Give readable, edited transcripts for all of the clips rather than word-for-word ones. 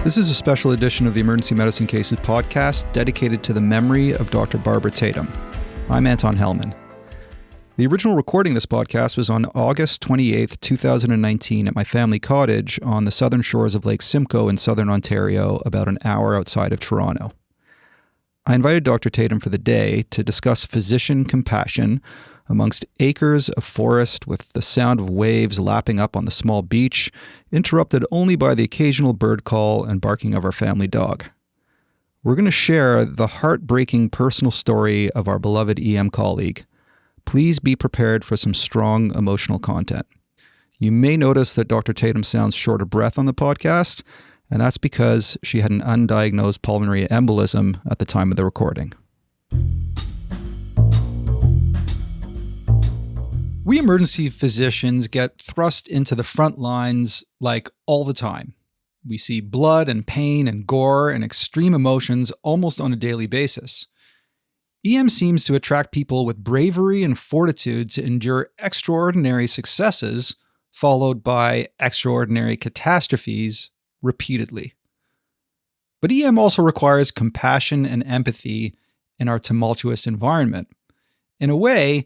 This is a special edition of the Emergency Medicine Cases podcast dedicated to the memory of Dr. Barbara Tatham. I'm Anton Hellman. The original recording of this podcast was on August 28th, 2019 at my family cottage on the southern shores of Lake Simcoe in southern Ontario, about an hour outside of Toronto. I invited Dr. Tatham for the day to discuss physician compassion amongst acres of forest with the sound of waves lapping up on the small beach, interrupted only by the occasional bird call and barking of our family dog. We're going to share the heartbreaking personal story of our beloved EM colleague. Please be prepared for some strong emotional content. You may notice that Dr. Tatham sounds short of breath on the podcast, and that's because she had an undiagnosed pulmonary embolism at the time of the recording. We emergency physicians get thrust into the front lines like all the time. We see blood and pain and gore and extreme emotions almost on a daily basis. EM seems to attract people with bravery and fortitude to endure extraordinary successes followed by extraordinary catastrophes repeatedly. But EM also requires compassion and empathy in our tumultuous environment. In a way,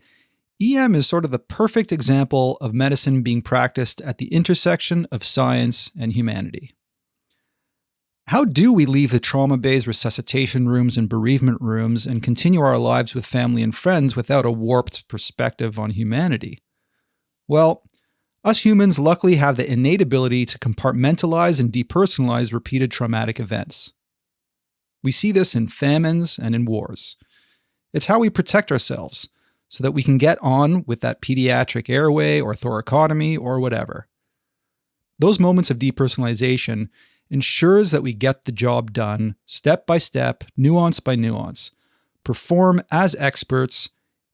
EM is sort of the perfect example of medicine being practiced at the intersection of science and humanity. How do we leave the trauma bays, resuscitation rooms, and bereavement rooms and continue our lives with family and friends without a warped perspective on humanity? Well, us humans luckily have the innate ability to compartmentalize and depersonalize repeated traumatic events. We see this in famines and in wars. It's how we protect ourselves, so that we can get on with that pediatric airway or thoracotomy or whatever. Those moments of depersonalization ensures that we get the job done step by step, nuance by nuance, perform as experts,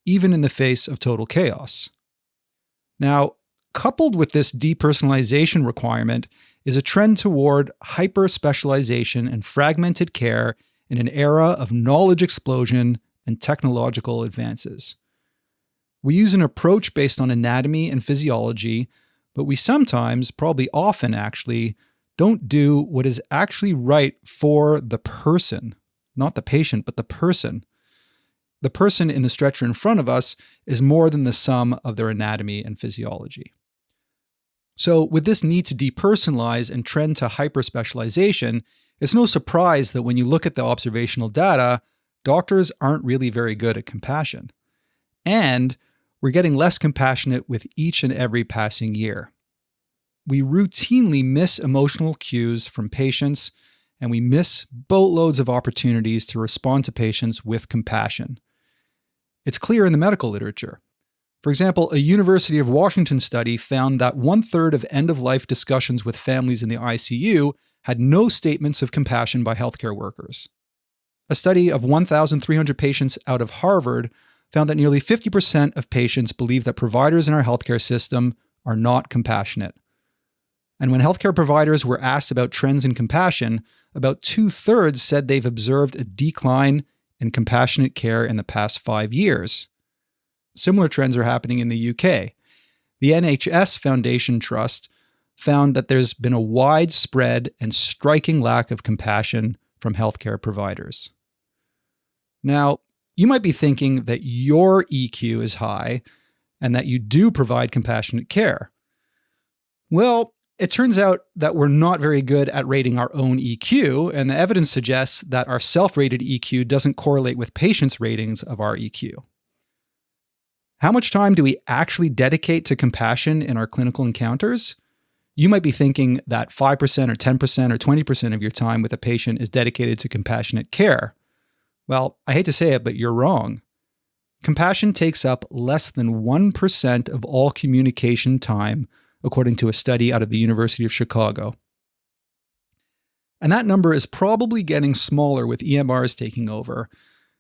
even in the face of total chaos. Now, coupled with this depersonalization requirement is a trend toward hyper-specialization and fragmented care in an era of knowledge explosion and technological advances. We use an approach based on anatomy and physiology, but we sometimes, probably often actually, don't do what is actually right for the person. Not the patient, but the person. The person in the stretcher in front of us is more than the sum of their anatomy and physiology. So with this need to depersonalize and trend to hyper-specialization, it's no surprise that when you look at the observational data, doctors aren't really very good at compassion. And we're getting less compassionate with each and every passing year. We routinely miss emotional cues from patients, and we miss boatloads of opportunities to respond to patients with compassion. It's clear in the medical literature. For example, a University of Washington study found that 1/3 of end-of-life discussions with families in the ICU had no statements of compassion by healthcare workers. A study of 1,300 patients out of Harvard found that nearly 50% of patients believe that providers in our healthcare system are not compassionate. And when healthcare providers were asked about trends in compassion, about 2/3 said they've observed a decline in compassionate care in the past 5 years. Similar trends are happening in the UK. The NHS Foundation Trust found that there's been a widespread and striking lack of compassion from healthcare providers. Now, you might be thinking that your EQ is high and that you do provide compassionate care. Well, it turns out that we're not very good at rating our own EQ, and the evidence suggests that our self-rated EQ doesn't correlate with patients' ratings of our EQ. How much time do we actually dedicate to compassion in our clinical encounters? You might be thinking that 5% or 10% or 20% of your time with a patient is dedicated to compassionate care. Well, I hate to say it, but you're wrong. Compassion takes up less than 1% of all communication time, according to a study out of the University of Chicago. And that number is probably getting smaller with EMRs taking over,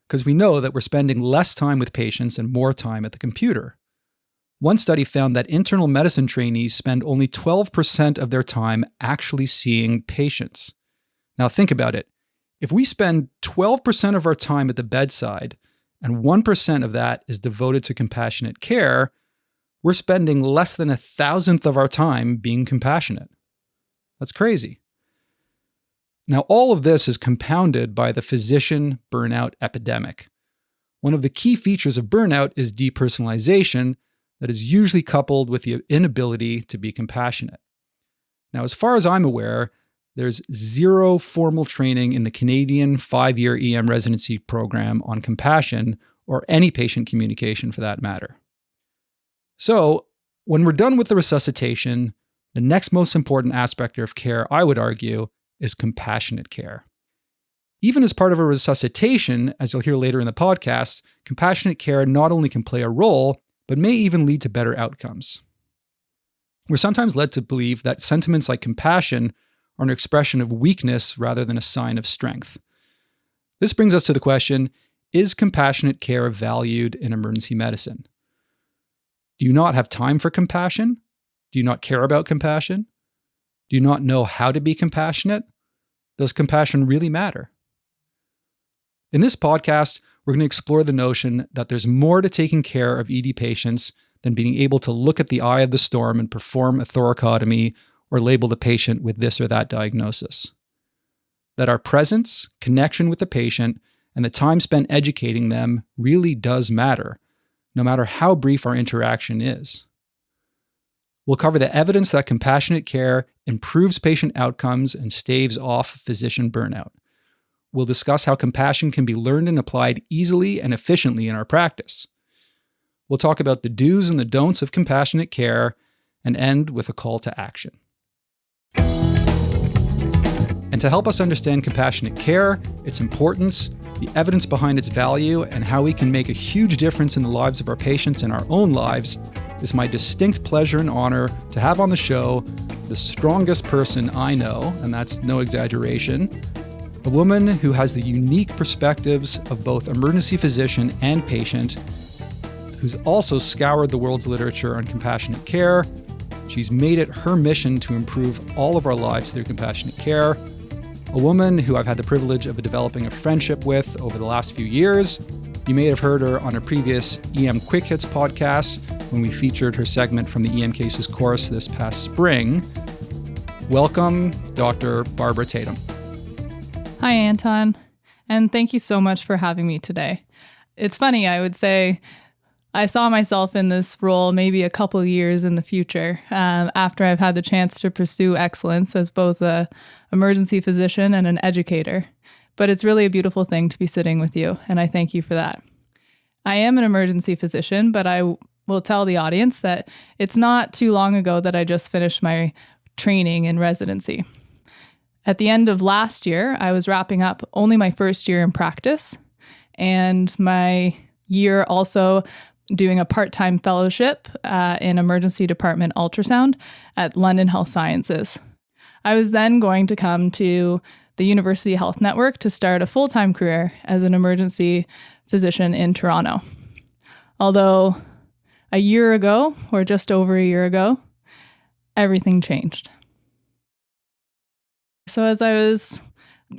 because we know that we're spending less time with patients and more time at the computer. One study found that internal medicine trainees spend only 12% of their time actually seeing patients. Now think about it. If we spend 12% of our time at the bedside and 1% of that is devoted to compassionate care, we're spending less than 1,000th of our time being compassionate. That's crazy. Now, all of this is compounded by the physician burnout epidemic. One of the key features of burnout is depersonalization that is usually coupled with the inability to be compassionate. Now, as far as I'm aware, there's zero formal training in the Canadian 5-year EM residency program on compassion or any patient communication for that matter. So, when we're done with the resuscitation, the next most important aspect of care, I would argue, is compassionate care. Even as part of a resuscitation, as you'll hear later in the podcast, compassionate care not only can play a role, but may even lead to better outcomes. We're sometimes led to believe that sentiments like compassion are an expression of weakness rather than a sign of strength. This brings us to the question, is compassionate care valued in emergency medicine? Do you not have time for compassion? Do you not care about compassion? Do you not know how to be compassionate? Does compassion really matter? In this podcast, we're going to explore the notion that there's more to taking care of ED patients than being able to look at the eye of the storm and perform a thoracotomy or label the patient with this or that diagnosis. That our presence, connection with the patient, and the time spent educating them really does matter, no matter how brief our interaction is. We'll cover the evidence that compassionate care improves patient outcomes and staves off physician burnout. We'll discuss how compassion can be learned and applied easily and efficiently in our practice. We'll talk about the do's and the don'ts of compassionate care and end with a call to action. And to help us understand compassionate care, its importance, the evidence behind its value, and how we can make a huge difference in the lives of our patients and our own lives, it's my distinct pleasure and honor to have on the show the strongest person I know, and that's no exaggeration, a woman who has the unique perspectives of both emergency physician and patient, who's also scoured the world's literature on compassionate care. She's made it her mission to improve all of our lives through compassionate care. A woman who I've had the privilege of developing a friendship with over the last few years. You may have heard her on a previous EM Quick Hits podcast when we featured her segment from the EM Cases course this past spring. Welcome, Dr. Barbara Tatham. Hi, Anton, and thank you so much for having me today. It's funny, I would say I saw myself in this role maybe a couple years in the future after I've had the chance to pursue excellence as both an emergency physician and an educator. But it's really a beautiful thing to be sitting with you, and I thank you for that. I am an emergency physician, but I will tell the audience that it's not too long ago that I just finished my training in residency. At the end of last year, I was wrapping up only my first year in practice, and my year also doing a part-time fellowship in emergency department ultrasound at London Health Sciences. I was then going to come to the University Health Network to start a full-time career as an emergency physician in Toronto. Although a year ago, or just over a year ago, everything changed. So as I was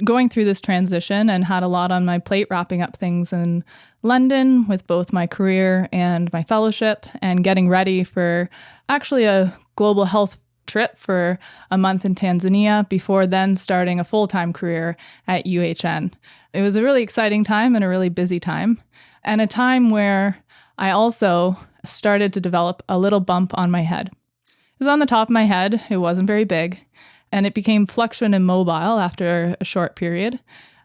going through this transition and had a lot on my plate wrapping up things in London with both my career and my fellowship and getting ready for actually a global health trip for a month in Tanzania before then starting a full-time career at UHN. It was a really exciting time and a really busy time, and a time where I also started to develop a little bump on my head. It was on the top of my head. It wasn't very big, and it became fluctuant and mobile after a short period.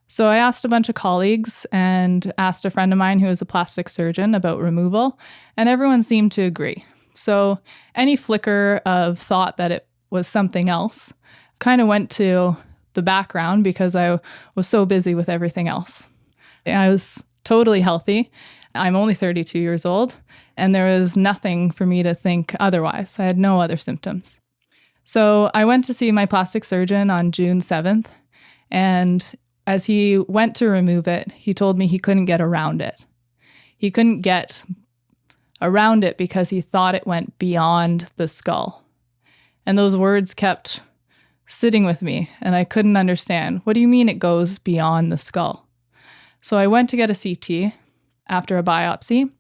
So I asked a bunch of colleagues and asked a friend of mine who is a plastic surgeon about removal, and everyone seemed to agree. So any flicker of thought that it was something else kind of went to the background because I was so busy with everything else. I was totally healthy. I'm only 32 years old, and there was nothing for me to think otherwise. I had no other symptoms. So I went to see my plastic surgeon on June 7th, and as he went to remove it, he told me he couldn't get around it. He couldn't get around it because he thought it went beyond the skull. And those words kept sitting with me, and I couldn't understand. What do you mean it goes beyond the skull? So I went to get a CT after a biopsy,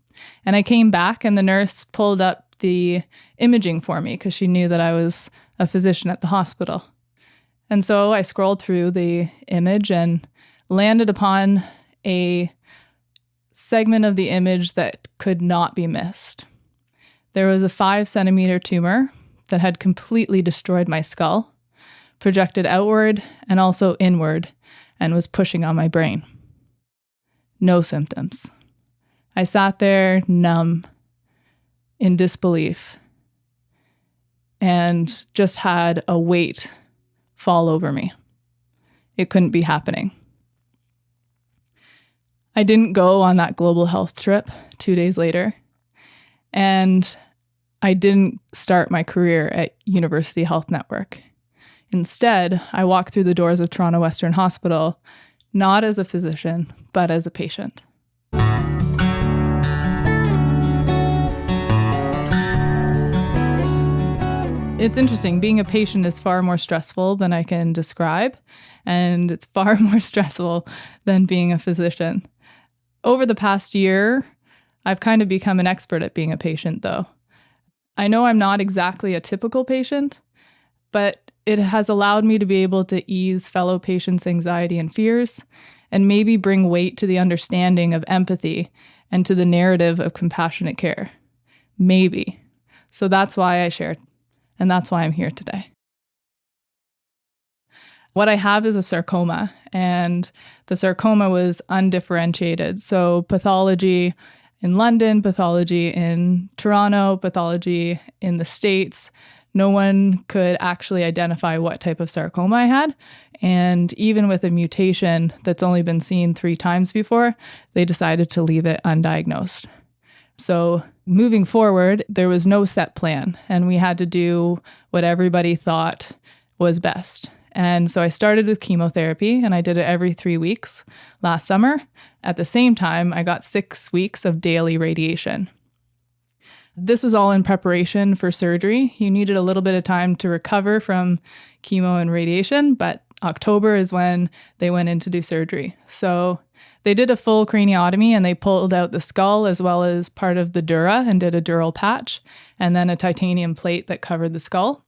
and I came back, and the nurse pulled up the imaging for me because she knew that I was a physician at the hospital. And so I scrolled through the image and landed upon a segment of the image that could not be missed. There was a 5-centimeter tumor that had completely destroyed my skull, projected outward and also inward, and was pushing on my brain. No symptoms. I sat there numb, in disbelief, and just had a weight fall over me. It couldn't be happening. I didn't go on that global health trip 2 days later, and I didn't start my career at University Health Network. Instead, I walked through the doors of Toronto Western Hospital, not as a physician, but as a patient. It's interesting. Being a patient is far more stressful than I can describe, and it's far more stressful than being a physician. Over the past year, I've kind of become an expert at being a patient, though. I know I'm not exactly a typical patient, but it has allowed me to be able to ease fellow patients' anxiety and fears, and maybe bring weight to the understanding of empathy and to the narrative of compassionate care. Maybe. So that's why I shared. And that's why I'm here today. What I have is a sarcoma, and the sarcoma was undifferentiated. So pathology in London, pathology in Toronto, pathology in the States. No one could actually identify what type of sarcoma I had. And even with a mutation that's only been seen 3 times before, they decided to leave it undiagnosed. So moving forward, there was no set plan, and we had to do what everybody thought was best. And so I started with chemotherapy, and I did it every 3 weeks last summer. At the same time, I got 6 weeks of daily radiation. This was all in preparation for surgery. You needed a little bit of time to recover from chemo and radiation, but October is when they went in to do surgery. So they did a full craniotomy, and they pulled out the skull as well as part of the dura and did a dural patch and then a titanium plate that covered the skull.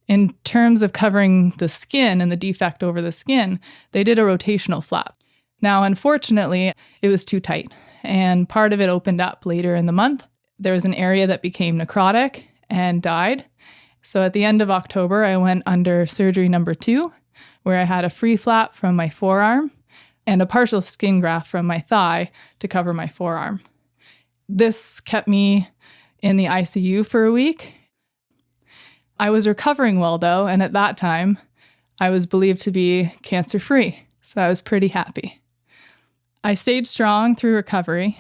In terms of covering the skin and the defect over the skin, they did a rotational flap. Now, unfortunately, it was too tight, and part of it opened up later in the month. There was an area that became necrotic and died. So at the end of October, I went under surgery number 2, where I had a free flap from my forearm and a partial skin graft from my thigh to cover my forearm. This kept me in the ICU for a week. I was recovering well, though, and at that time, I was believed to be cancer-free, so I was pretty happy. I stayed strong through recovery,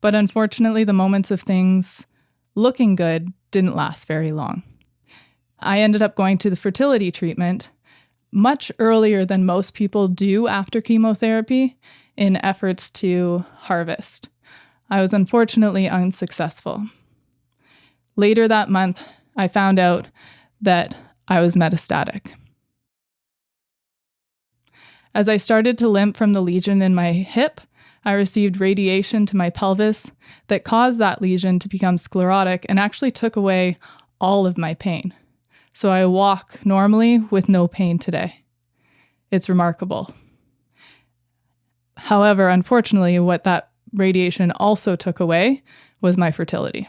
but unfortunately, the moments of things looking good didn't last very long. I ended up going to the fertility treatment much earlier than most people do after chemotherapy in efforts to harvest. I was unfortunately unsuccessful. Later that month, I found out that I was metastatic. As I started to limp from the lesion in my hip, I received radiation to my pelvis that caused that lesion to become sclerotic and actually took away all of my pain. So I walk normally with no pain today. It's remarkable. However, unfortunately, what that radiation also took away was my fertility.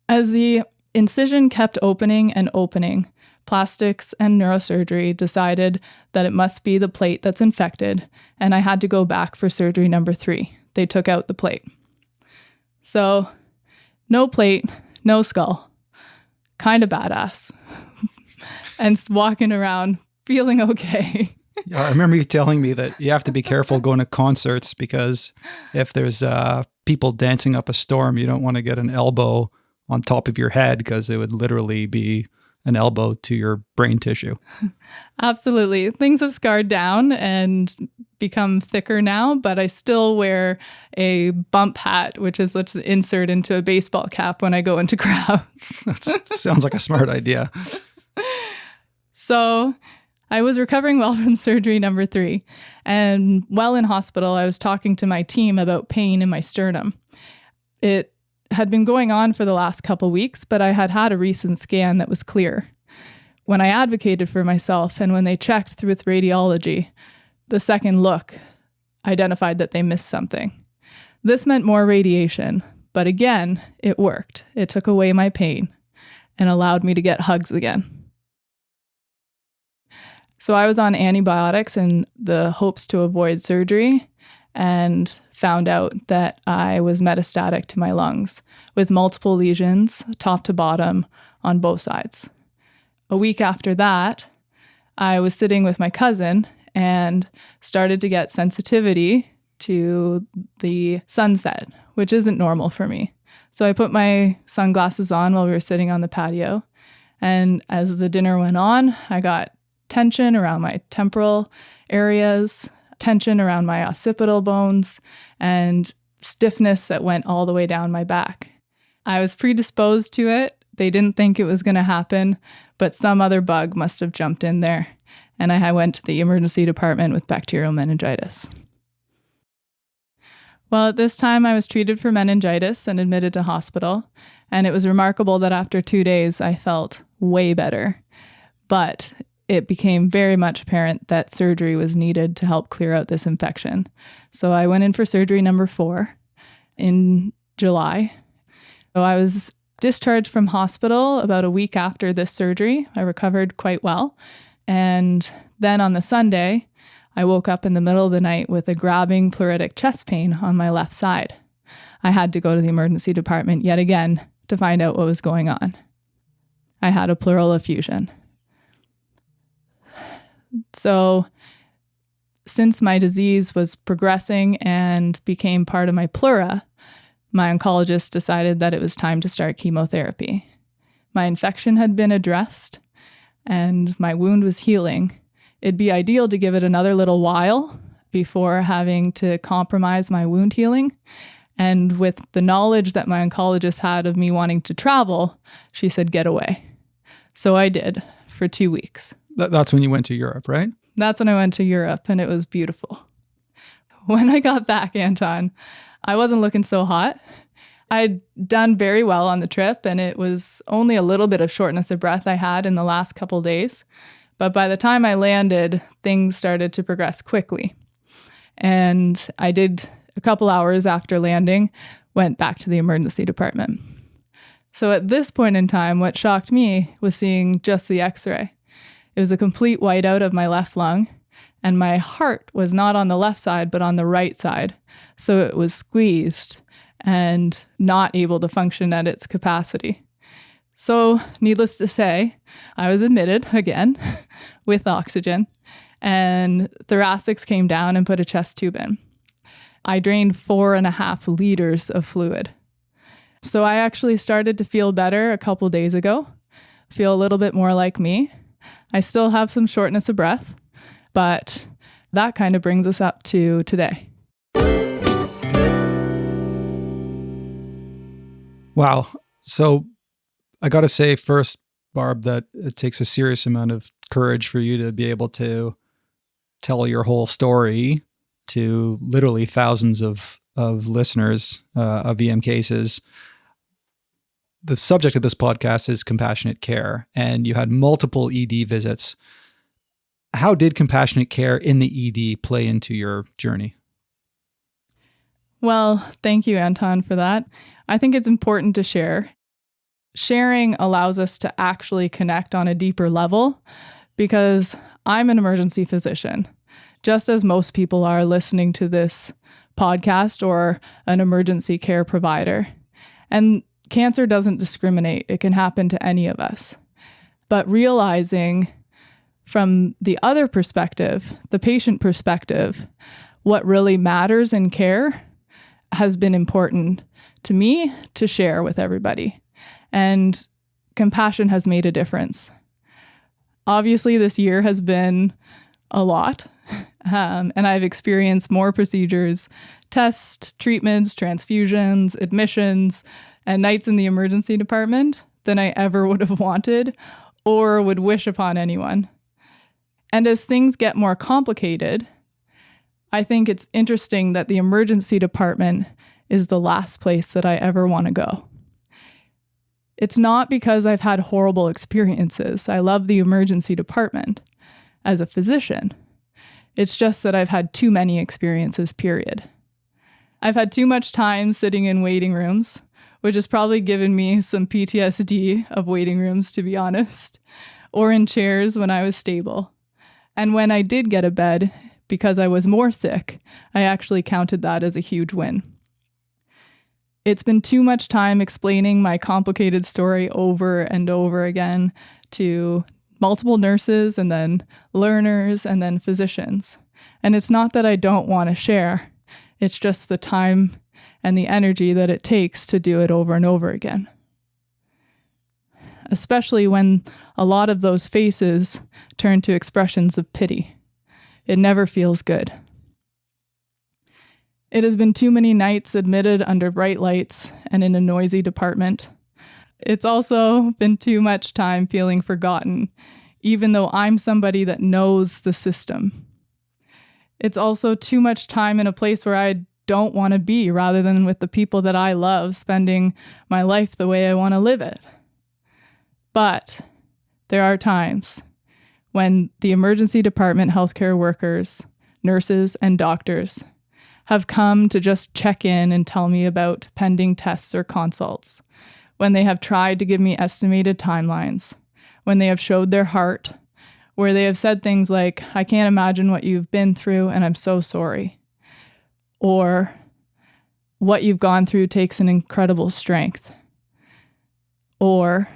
As the incision kept opening and opening, plastics and neurosurgery decided that it must be the plate that's infected, and I had to go back for surgery number 3. They took out the plate. So, no plate, no skull. Kind of badass. And walking around feeling okay. Yeah, I remember you telling me that you have to be careful going to concerts because if there's people dancing up a storm, you don't want to get an elbow on top of your head because it would literally be an elbow to your brain tissue. Absolutely. Things have scarred down and become thicker now, but I still wear a bump hat, which is let's insert into a baseball cap when I go into crowds. That sounds like a smart idea. So I was recovering well from surgery number 3. And while in hospital, I was talking to my team about pain in my sternum. It had been going on for the last couple weeks, but I had had a recent scan that was clear. when I advocated for myself and when they checked through with radiology, the second look identified that they missed something. This meant more radiation, but again, it worked. It took away my pain and allowed me to get hugs again. So I was on antibiotics in the hopes to avoid surgery and found out that I was metastatic to my lungs with multiple lesions, top to bottom, on both sides. A week after that, I was sitting with my cousin and started to get sensitivity to the sunset, which isn't normal for me. So I put my sunglasses on while we were sitting on the patio. And as the dinner went on, I got tension around my temporal areas, tension around my occipital bones, and stiffness that went all the way down my back. I was predisposed to it. They didn't think it was going to happen, but some other bug must have jumped in there. And I went to the emergency department with bacterial meningitis. Well, at this time, I was treated for meningitis and admitted to hospital. And it was remarkable that after 2 days, I felt way better. But it became very much apparent that surgery was needed to help clear out this infection. So I went in for surgery number 4 in July. So I was discharged from hospital about a week after this surgery. I recovered quite well. And then on the Sunday, I woke up in the middle of the night with a grabbing pleuritic chest pain on my left side. I had to go to the emergency department yet again to find out what was going on. I had a pleural effusion. So since my disease was progressing and became part of my pleura, my oncologist decided that it was time to start chemotherapy. My infection had been addressed and my wound was healing. It'd be ideal to give it another little while before having to compromise my wound healing. And with the knowledge that my oncologist had of me wanting to travel, she said, get away. So I did for 2 weeks. That's when you went to Europe, right? That's when I went to Europe, and it was beautiful. When I got back, Anton, I wasn't looking so hot. I'd done very well on the trip, and it was only a little bit of shortness of breath I had in the last couple days. But by the time I landed, things started to progress quickly. And I did a couple hours after landing, went back to the emergency department. So at this point in time, what shocked me was seeing just the x-ray. It was a complete whiteout of my left lung, and my heart was not on the left side, but on the right side. So it was squeezed and not able to function at its capacity. So needless to say, I was admitted again with oxygen, and thoracics came down and put a chest tube in. I drained 4.5 liters of fluid. So I actually started to feel better a couple days ago, feel a little bit more like me. I still have some shortness of breath, but that kind of brings us up to today. Wow. So I got to say first, Barb, that it takes a serious amount of courage for you to be able to tell your whole story to literally thousands of listeners of EM cases. The subject of this podcast is compassionate care, and you had multiple ED visits. How did compassionate care in the ED play into your journey? Well, thank you, Anton, for that. I think it's important to share. Sharing allows us to actually connect on a deeper level because I'm an emergency physician, just as most people are listening to this podcast or an emergency care provider. And cancer doesn't discriminate. It can happen to any of us. But realizing from the other perspective, the patient perspective, what really matters in care has been important to me to share with everybody. And compassion has made a difference. Obviously, this year has been a lot, and I've experienced more procedures, tests, treatments, transfusions, admissions, and nights in the emergency department than I ever would have wanted or would wish upon anyone. And as things get more complicated, I think it's interesting that the emergency department is the last place that I ever want to go. It's not because I've had horrible experiences. I love the emergency department as a physician. It's just that I've had too many experiences, period. I've had too much time sitting in waiting rooms, which has probably given me some PTSD of waiting rooms, to be honest, or in chairs when I was stable. And when I did get a bed, because I was more sick, I actually counted that as a huge win. It's been too much time explaining my complicated story over and over again to multiple nurses and then learners and then physicians. And it's not that I don't want to share. It's just the time and the energy that it takes to do it over and over again. Especially when a lot of those faces turn to expressions of pity. It never feels good. It has been too many nights admitted under bright lights and in a noisy department. It's also been too much time feeling forgotten, even though I'm somebody that knows the system. It's also too much time in a place where I don't want to be, rather than with the people that I love, spending my life the way I want to live it. But there are times when the emergency department healthcare workers, nurses, and doctors have come to just check in and tell me about pending tests or consults, when they have tried to give me estimated timelines, when they have showed their heart, where they have said things like, "I can't imagine what you've been through and I'm so sorry," or "What you've gone through takes an incredible strength," or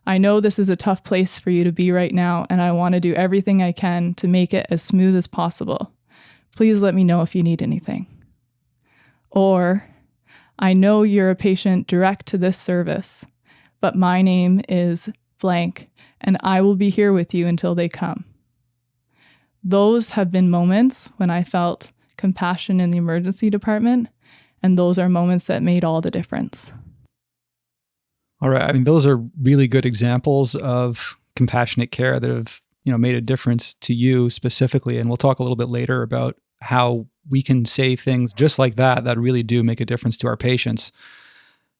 "I know this is a tough place for you to be right now, and I want to do everything I can to make it as smooth as possible. Please let me know if you need anything." Or, "I know you're a patient direct to this service, but my name is blank, and I will be here with you until they come." Those have been moments when I felt compassion in the emergency department, and those are moments that made all the difference. All right. I mean, those are really good examples of compassionate care that have, made a difference to you specifically. And we'll talk a little bit later about how we can say things just like that really do make a difference to our patients.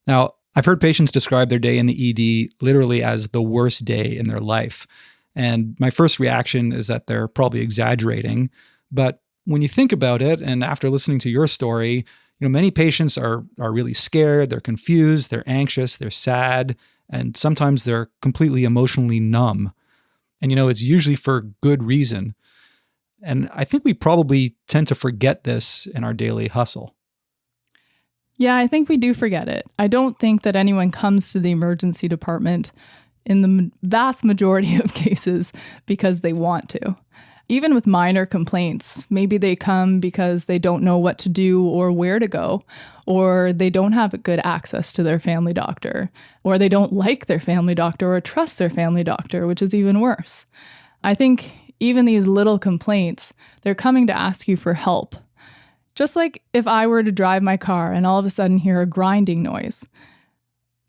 Now, I've heard patients describe their day in the ED literally as the worst day in their life. And my first reaction is that they're probably exaggerating. But when you think about it, and after listening to your story, many patients are really scared, they're confused, they're anxious, they're sad, and sometimes they're completely emotionally numb. And, it's usually for good reason. And I think we probably tend to forget this in our daily hustle. Yeah, I think we do forget it. I don't think that anyone comes to the emergency department in the vast majority of cases because they want to. Even with minor complaints, maybe they come because they don't know what to do or where to go, or they don't have good access to their family doctor, or they don't like their family doctor or trust their family doctor, which is even worse. I think even these little complaints, they're coming to ask you for help. Just like if I were to drive my car and all of a sudden hear a grinding noise.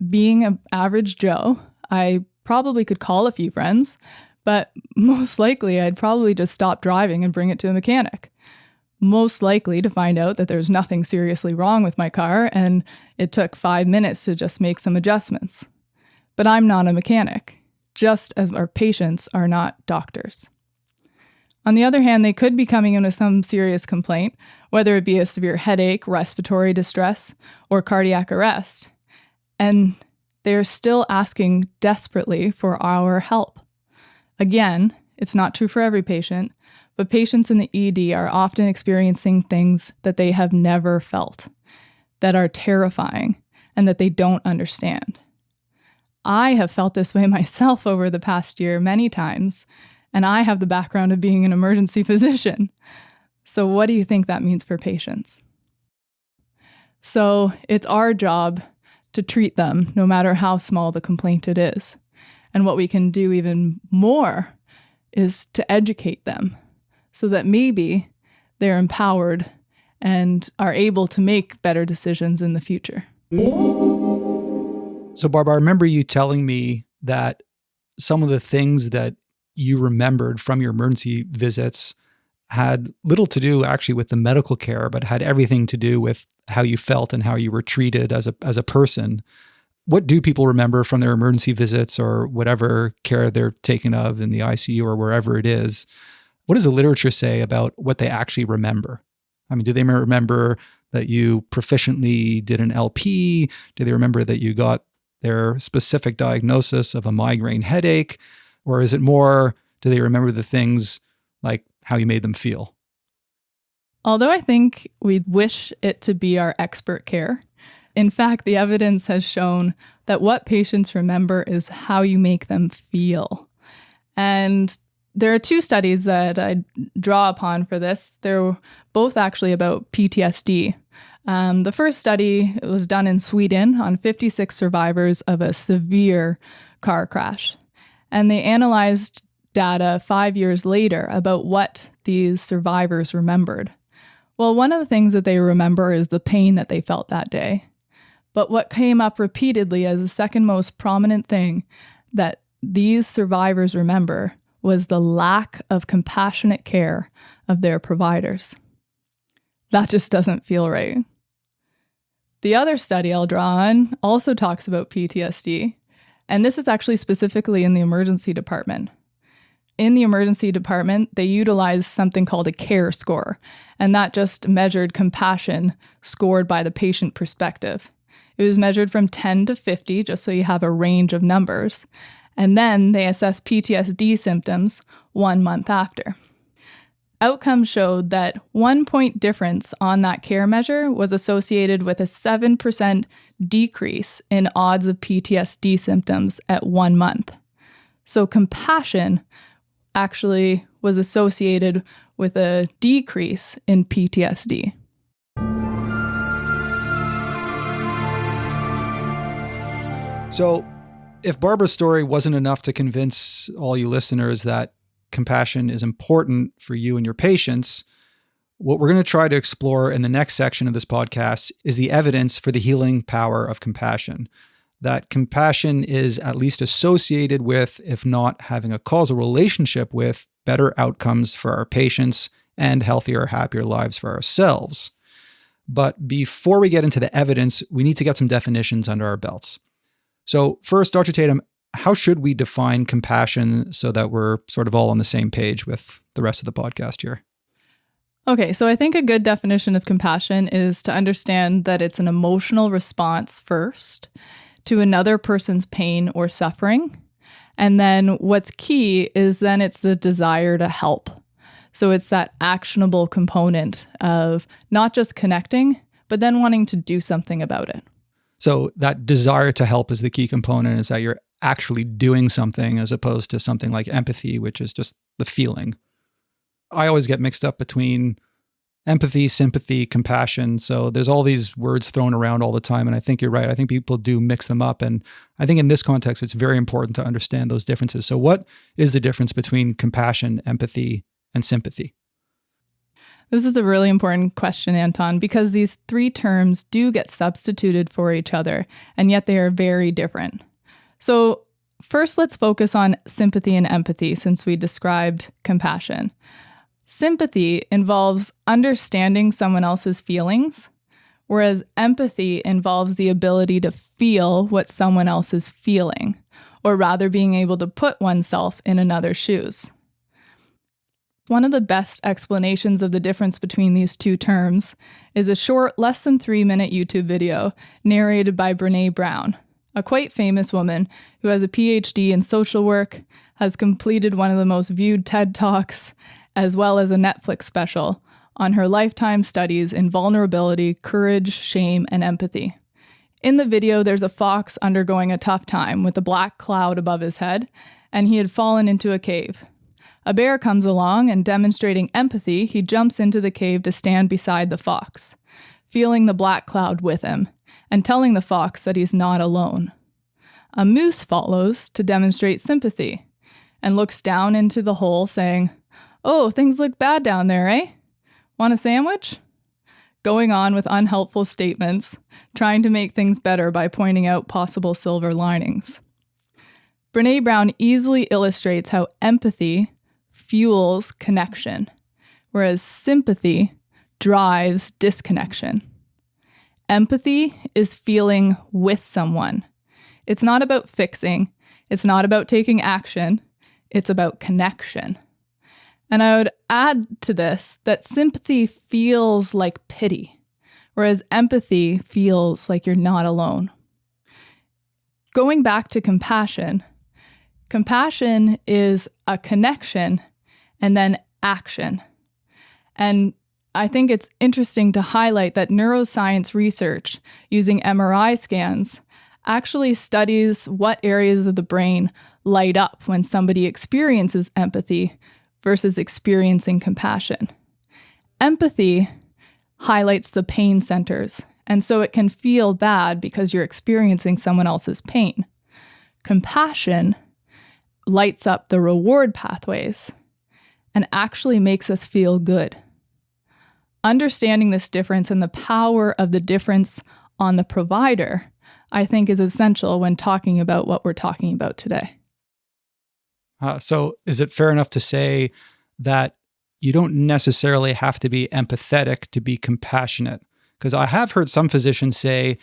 Being an average Joe, I probably could call a few friends, but most likely I'd probably just stop driving and bring it to a mechanic. Most likely to find out that there's nothing seriously wrong with my car and it took 5 minutes to just make some adjustments. But I'm not a mechanic, just as our patients are not doctors. On the other hand, they could be coming in with some serious complaint, whether it be a severe headache, respiratory distress, or cardiac arrest, and they're still asking desperately for our help. Again, it's not true for every patient, but patients in the ED are often experiencing things that they have never felt, that are terrifying, and that they don't understand. I have felt this way myself over the past year many times, and I have the background of being an emergency physician. So what do you think that means for patients? So it's our job to treat them, no matter how small the complaint it is. And what we can do even more is to educate them so that maybe they're empowered and are able to make better decisions in the future. So, Barb, I remember you telling me that some of the things that you remembered from your emergency visits had little to do actually with the medical care, but had everything to do with how you felt and how you were treated as a person. what do people remember from their emergency visits or whatever care they're taken of in the ICU or wherever it is? What does the literature say about what they actually remember? I mean, do they remember that you proficiently did an LP? Do they remember that you got their specific diagnosis of a migraine headache? Or is it more, do they remember the things like how you made them feel? Although I think we wish it to be our expert care, in fact, the evidence has shown that what patients remember is how you make them feel. And there are two studies that I draw upon for this. They're both actually about PTSD. The first study was done in Sweden on 56 survivors of a severe car crash. And they analyzed data 5 years later about what these survivors remembered. Well, one of the things that they remember is the pain that they felt that day. But what came up repeatedly as the second most prominent thing that these survivors remember was the lack of compassionate care of their providers. That just doesn't feel right. The other study I'll draw on also talks about PTSD, and this is actually specifically in the emergency department. In the emergency department, they utilized something called a CARE score, and that just measured compassion scored by the patient perspective. It was measured from 10 to 50, just so you have a range of numbers. And then they assessed PTSD symptoms 1 month after. Outcomes showed that 1 point difference on that care measure was associated with a 7% decrease in odds of PTSD symptoms at 1 month. So compassion actually was associated with a decrease in PTSD. So if Barbara's story wasn't enough to convince all you listeners that compassion is important for you and your patients, what we're going to try to explore in the next section of this podcast is the evidence for the healing power of compassion. That compassion is at least associated with, if not having a causal relationship with, better outcomes for our patients and healthier, happier lives for ourselves. But before we get into the evidence, we need to get some definitions under our belts. So first, Dr. Tatham, how should we define compassion so that we're sort of all on the same page with the rest of the podcast here? Okay, so I think a good definition of compassion is to understand that it's an emotional response first to another person's pain or suffering. And then what's key is then it's the desire to help. So it's that actionable component of not just connecting, but then wanting to do something about it. So that desire to help is the key component, is that you're actually doing something as opposed to something like empathy, which is just the feeling. I always get mixed up between empathy, sympathy, compassion. So there's all these words thrown around all the time. And I think you're right. I think people do mix them up. And I think in this context, it's very important to understand those differences. So what is the difference between compassion, empathy, and sympathy? This is a really important question, Anton, because these three terms do get substituted for each other, and yet they are very different. So first, let's focus on sympathy and empathy since we described compassion. Sympathy involves understanding someone else's feelings, whereas empathy involves the ability to feel what someone else is feeling, or rather being able to put oneself in another's shoes. One of the best explanations of the difference between these two terms is a short, less than 3-minute YouTube video narrated by Brené Brown, a quite famous woman who has a PhD in social work, has completed one of the most viewed TED Talks, as well as a Netflix special on her lifetime studies in vulnerability, courage, shame, and empathy. In the video, there's a fox undergoing a tough time with a black cloud above his head, and he had fallen into a cave. A bear comes along, and demonstrating empathy, he jumps into the cave to stand beside the fox, feeling the black cloud with him, and telling the fox that he's not alone. A moose follows to demonstrate sympathy, and looks down into the hole, saying, "Oh, things look bad down there, eh? Want a sandwich?" Going on with unhelpful statements, trying to make things better by pointing out possible silver linings. Brené Brown easily illustrates how empathy fuels connection, whereas sympathy drives disconnection. Empathy is feeling with someone. It's not about fixing. It's not about taking action. It's about connection. And I would add to this that sympathy feels like pity, whereas empathy feels like you're not alone. Going back to compassion, compassion is a connection and then action. And I think it's interesting to highlight that neuroscience research using MRI scans actually studies what areas of the brain light up when somebody experiences empathy versus experiencing compassion. Empathy highlights the pain centers, and so it can feel bad because you're experiencing someone else's pain. Compassion lights up the reward pathways and actually makes us feel good. Understanding this difference and the power of the difference on the provider, I think, is essential when talking about what we're talking about today. So is it fair enough to say that you don't necessarily have to be empathetic to be compassionate? Because I have heard some physicians say,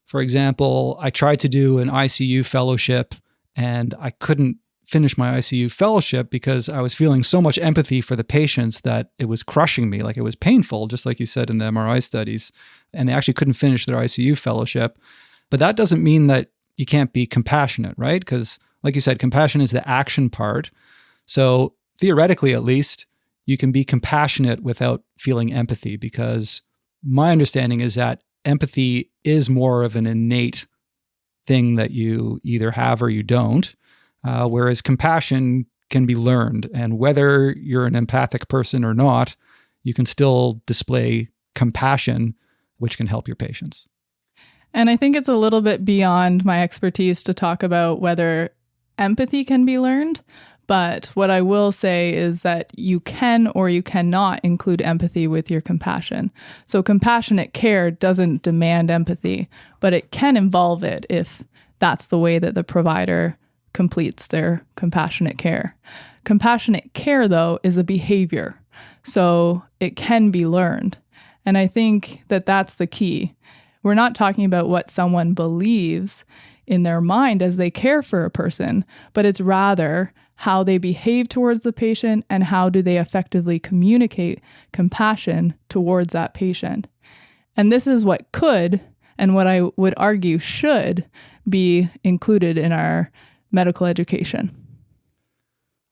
for example, I tried to do an ICU fellowship and I couldn't finish my ICU fellowship because I was feeling so much empathy for the patients that it was crushing me. Like, it was painful, just like you said in the MRI studies, and they actually couldn't finish their ICU fellowship. But that doesn't mean that you can't be compassionate, right? Because like you said, compassion is the action part. So theoretically, at least, you can be compassionate without feeling empathy, because my understanding is that empathy is more of an innate thing that you either have or you don't. Whereas compassion can be learned. And whether you're an empathic person or not, you can still display compassion, which can help your patients. And I think it's a little bit beyond my expertise to talk about whether empathy can be learned. But what I will say is that you can or you cannot include empathy with your compassion. So compassionate care doesn't demand empathy, but it can involve it if that's the way that the provider completes their compassionate care. Compassionate care, though, is a behavior, so it can be learned. And I think that that's the key. We're not talking about what someone believes in their mind as they care for a person, but it's rather how they behave towards the patient and how do they effectively communicate compassion towards that patient. And this is what could, and what I would argue should, be included in our medical education.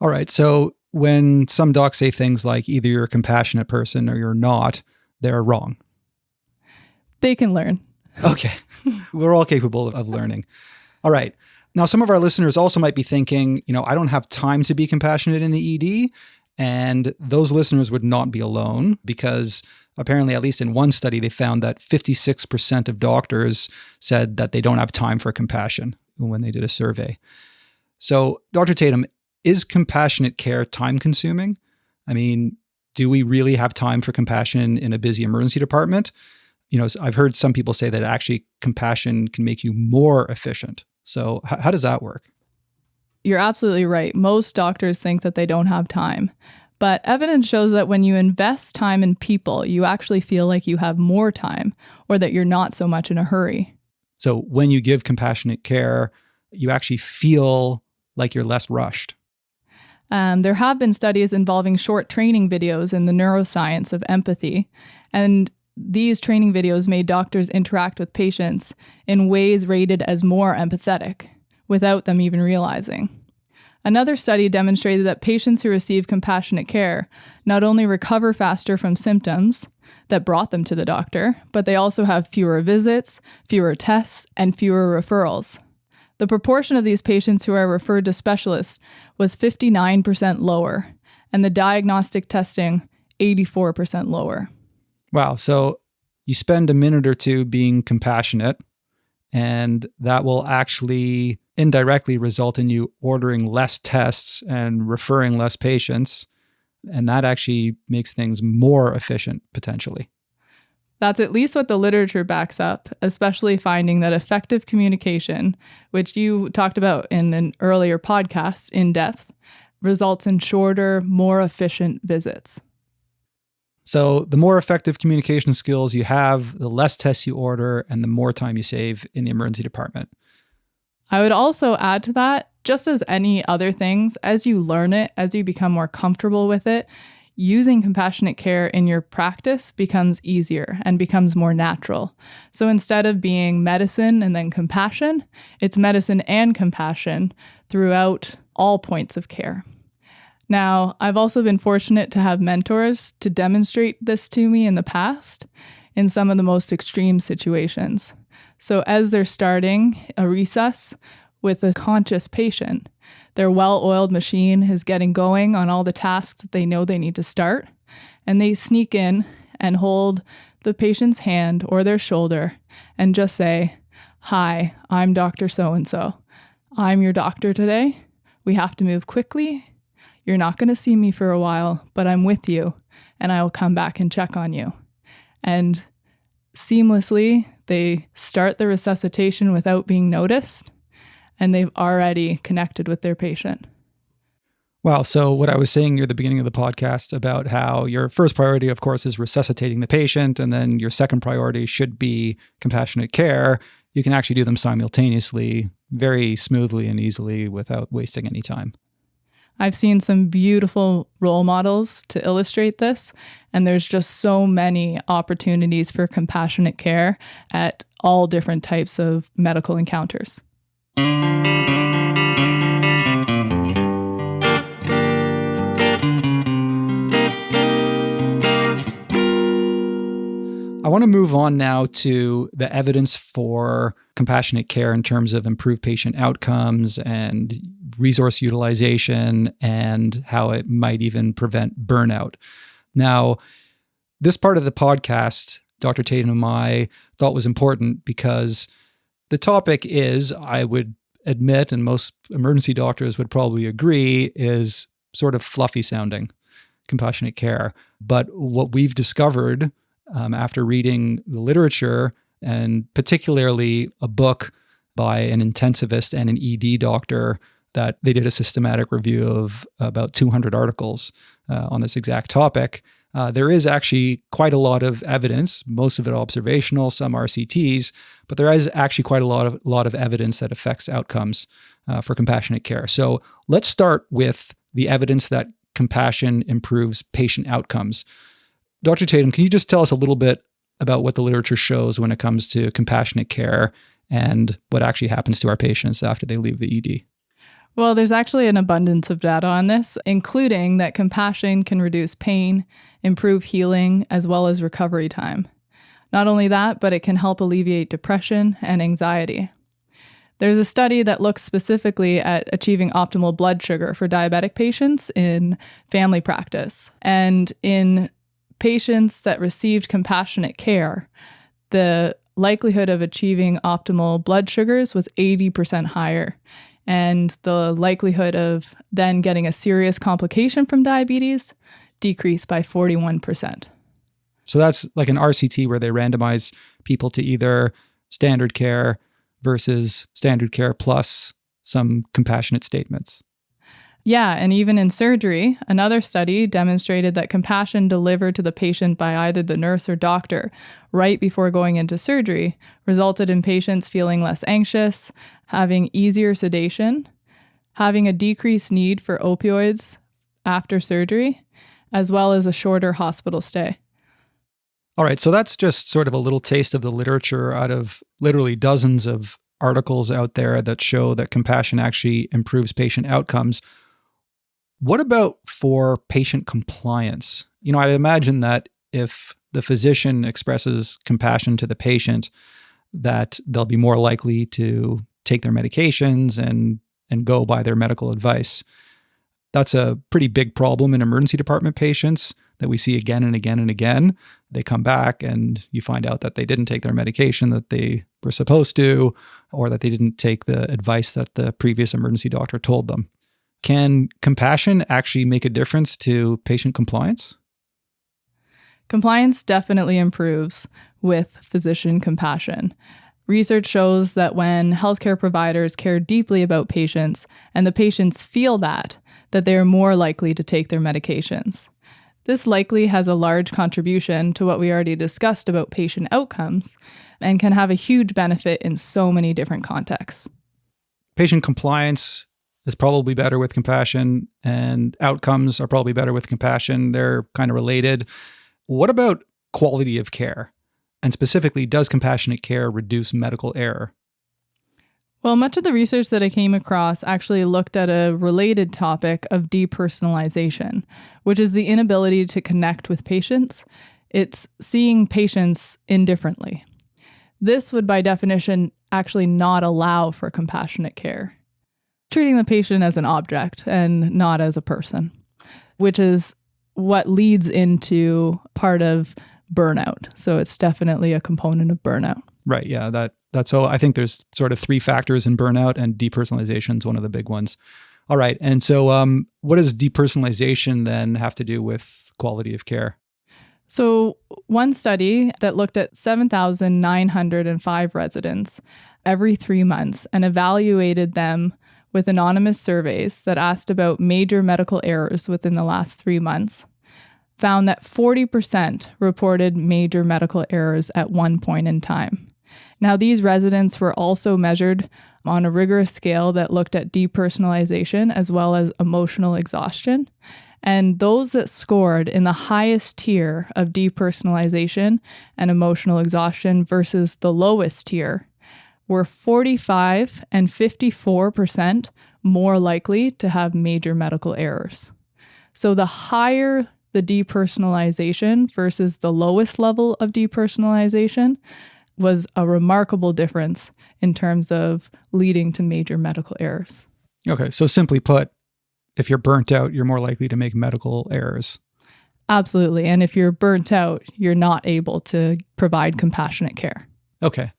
All right. So when some docs say things like either you're a compassionate person or you're not, they're wrong. They can learn. Okay. We're all capable of learning. All right. Now, some of our listeners also might be thinking, I don't have time to be compassionate in the ED. And those listeners would not be alone, because apparently, at least in one study, they found that 56% of doctors said that they don't have time for compassion when they did a survey. So, Dr. Tatham, is compassionate care time-consuming? I mean, do we really have time for compassion in a busy emergency department? I've heard some people say that actually compassion can make you more efficient. So how does that work? You're absolutely right. Most doctors think that they don't have time. But evidence shows that when you invest time in people, you actually feel like you have more time, or that you're not so much in a hurry. So when you give compassionate care, you actually feel like you're less rushed. There have been studies involving short training videos in the neuroscience of empathy. And these training videos made doctors interact with patients in ways rated as more empathetic, without them even realizing. Another study demonstrated that patients who receive compassionate care not only recover faster from symptoms that brought them to the doctor, but they also have fewer visits, fewer tests, and fewer referrals. The proportion of these patients who are referred to specialists was 59% lower, and the diagnostic testing 84% lower. Wow. So you spend a minute or two being compassionate, and that will actually indirectly result in you ordering less tests and referring less patients. And that actually makes things more efficient, potentially. That's at least what the literature backs up, especially finding that effective communication, which you talked about in an earlier podcast in depth, results in shorter, more efficient visits. So the more effective communication skills you have, the less tests you order, and the more time you save in the emergency department. I would also add to that, just as any other things, as you learn it, as you become more comfortable with it, using compassionate care in your practice becomes easier and becomes more natural. So instead of being medicine and then compassion, it's medicine and compassion throughout all points of care. Now, I've also been fortunate to have mentors to demonstrate this to me in the past in some of the most extreme situations. So as they're starting a resus with a conscious patient, their well-oiled machine is getting going on all the tasks that they know they need to start, and they sneak in and hold the patient's hand or their shoulder and just say, "Hi, I'm Dr. So-and-so. I'm your doctor today. We have to move quickly. You're not going to see me for a while, but I'm with you, and I will come back and check on you." And seamlessly, they start the resuscitation without being noticed, and they've already connected with their patient. Wow. So what I was saying near the beginning of the podcast about how your first priority, of course, is resuscitating the patient, and then your second priority should be compassionate care. You can actually do them simultaneously, very smoothly and easily without wasting any time. I've seen some beautiful role models to illustrate this, and there's just so many opportunities for compassionate care at all different types of medical encounters. I want to move on now to the evidence for compassionate care in terms of improved patient outcomes and resource utilization and how it might even prevent burnout. Now, this part of the podcast, Dr. Tatham and I thought was important because the topic is, I would admit, and most emergency doctors would probably agree, is sort of fluffy sounding, compassionate care. But what we've discovered after reading the literature, and particularly a book by an intensivist and an ED doctor, that they did a systematic review of about 200 articles on this exact topic. There is actually quite a lot of evidence, most of it observational, some RCTs, but there is actually quite a lot of evidence that affects outcomes for compassionate care. So let's start with the evidence that compassion improves patient outcomes. Dr. Tatham, can you just tell us a little bit about what the literature shows when it comes to compassionate care and what actually happens to our patients after they leave the ED? Well, there's actually an abundance of data on this, including that compassion can reduce pain, improve healing, as well as recovery time. Not only that, but it can help alleviate depression and anxiety. There's a study that looks specifically at achieving optimal blood sugar for diabetic patients in family practice. And in patients that received compassionate care, the likelihood of achieving optimal blood sugars was 80% higher. And the likelihood of then getting a serious complication from diabetes decreased by 41%. So that's like an RCT where they randomize people to either standard care versus standard care plus some compassionate statements. Yeah, and even in surgery, another study demonstrated that compassion delivered to the patient by either the nurse or doctor right before going into surgery resulted in patients feeling less anxious, having easier sedation, having a decreased need for opioids after surgery, as well as a shorter hospital stay. All right, so that's just sort of a little taste of the literature out of literally dozens of articles out there that show that compassion actually improves patient outcomes. What about for patient compliance? You know, I imagine that if the physician expresses compassion to the patient, that they'll be more likely to take their medications and go by their medical advice. That's a pretty big problem in emergency department patients that we see again and again and again. They come back and you find out that they didn't take their medication that they were supposed to, or that they didn't take the advice that the previous emergency doctor told them. Can compassion actually make a difference to patient compliance? Compliance definitely improves with physician compassion. Research shows that when healthcare providers care deeply about patients and the patients feel that they are more likely to take their medications. This likely has a large contribution to what we already discussed about patient outcomes and can have a huge benefit in so many different contexts. patient compliance is probably better with compassion, and outcomes are probably better with compassion. They're kind of related. What about quality of care? And specifically, does compassionate care reduce medical error? Well, much of the research that I came across actually looked at a related topic of depersonalization, which is the inability to connect with patients. It's seeing patients indifferently. This would, by definition, actually not allow for compassionate care, treating the patient as an object and not as a person, which is what leads into part of burnout. So it's definitely a component of burnout. Right. Yeah. That's all. I think there's sort of three factors in burnout, and depersonalization is one of the big ones. All right. And so what does depersonalization then have to do with quality of care? So one study that looked at 7,905 residents every 3 months and evaluated them with anonymous surveys that asked about major medical errors within the last 3 months, found that 40% reported major medical errors at one point in time. Now, these residents were also measured on a rigorous scale that looked at depersonalization as well as emotional exhaustion. And those that scored in the highest tier of depersonalization and emotional exhaustion versus the lowest tier were 45 and 54% more likely to have major medical errors. So the higher the depersonalization versus the lowest level of depersonalization was a remarkable difference in terms of leading to major medical errors. Okay. So simply put, if you're burnt out, you're more likely to make medical errors. Absolutely. And if you're burnt out, you're not able to provide compassionate care. Okay.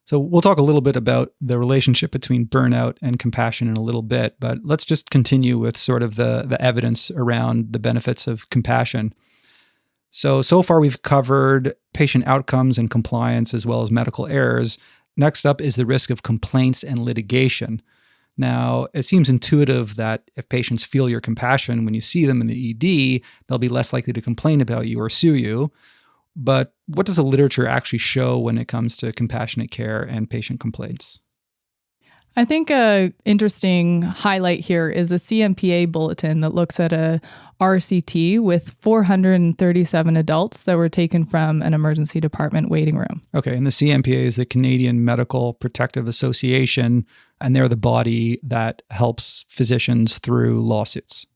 So we'll talk a little bit about the relationship between burnout and compassion in a little bit, but let's just continue with sort of the evidence around the benefits of compassion. So far we've covered patient outcomes and compliance as well as medical errors. Next up is the risk of complaints and litigation. Now, it seems intuitive that if patients feel your compassion when you see them in the ED, they'll be less likely to complain about you or sue you. But what does the literature actually show when it comes to compassionate care and patient complaints? I think an interesting highlight here is a CMPA bulletin that looks at a RCT with 437 adults that were taken from an emergency department waiting room. Okay, and the CMPA is the Canadian Medical Protective Association, and they're the body that helps physicians through lawsuits.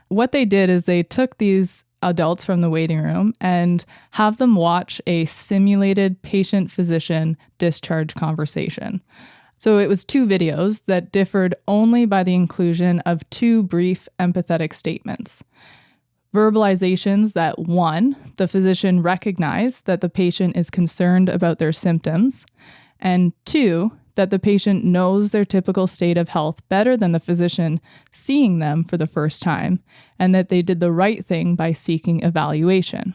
What they did is they took these adults from the waiting room and have them watch a simulated patient-physician discharge conversation. So it was 2 videos that differed only by the inclusion of 2 brief empathetic statements. Verbalizations that 1, the physician recognized that the patient is concerned about their symptoms, and 2, that the patient knows their typical state of health better than the physician seeing them for the first time, and that they did the right thing by seeking evaluation.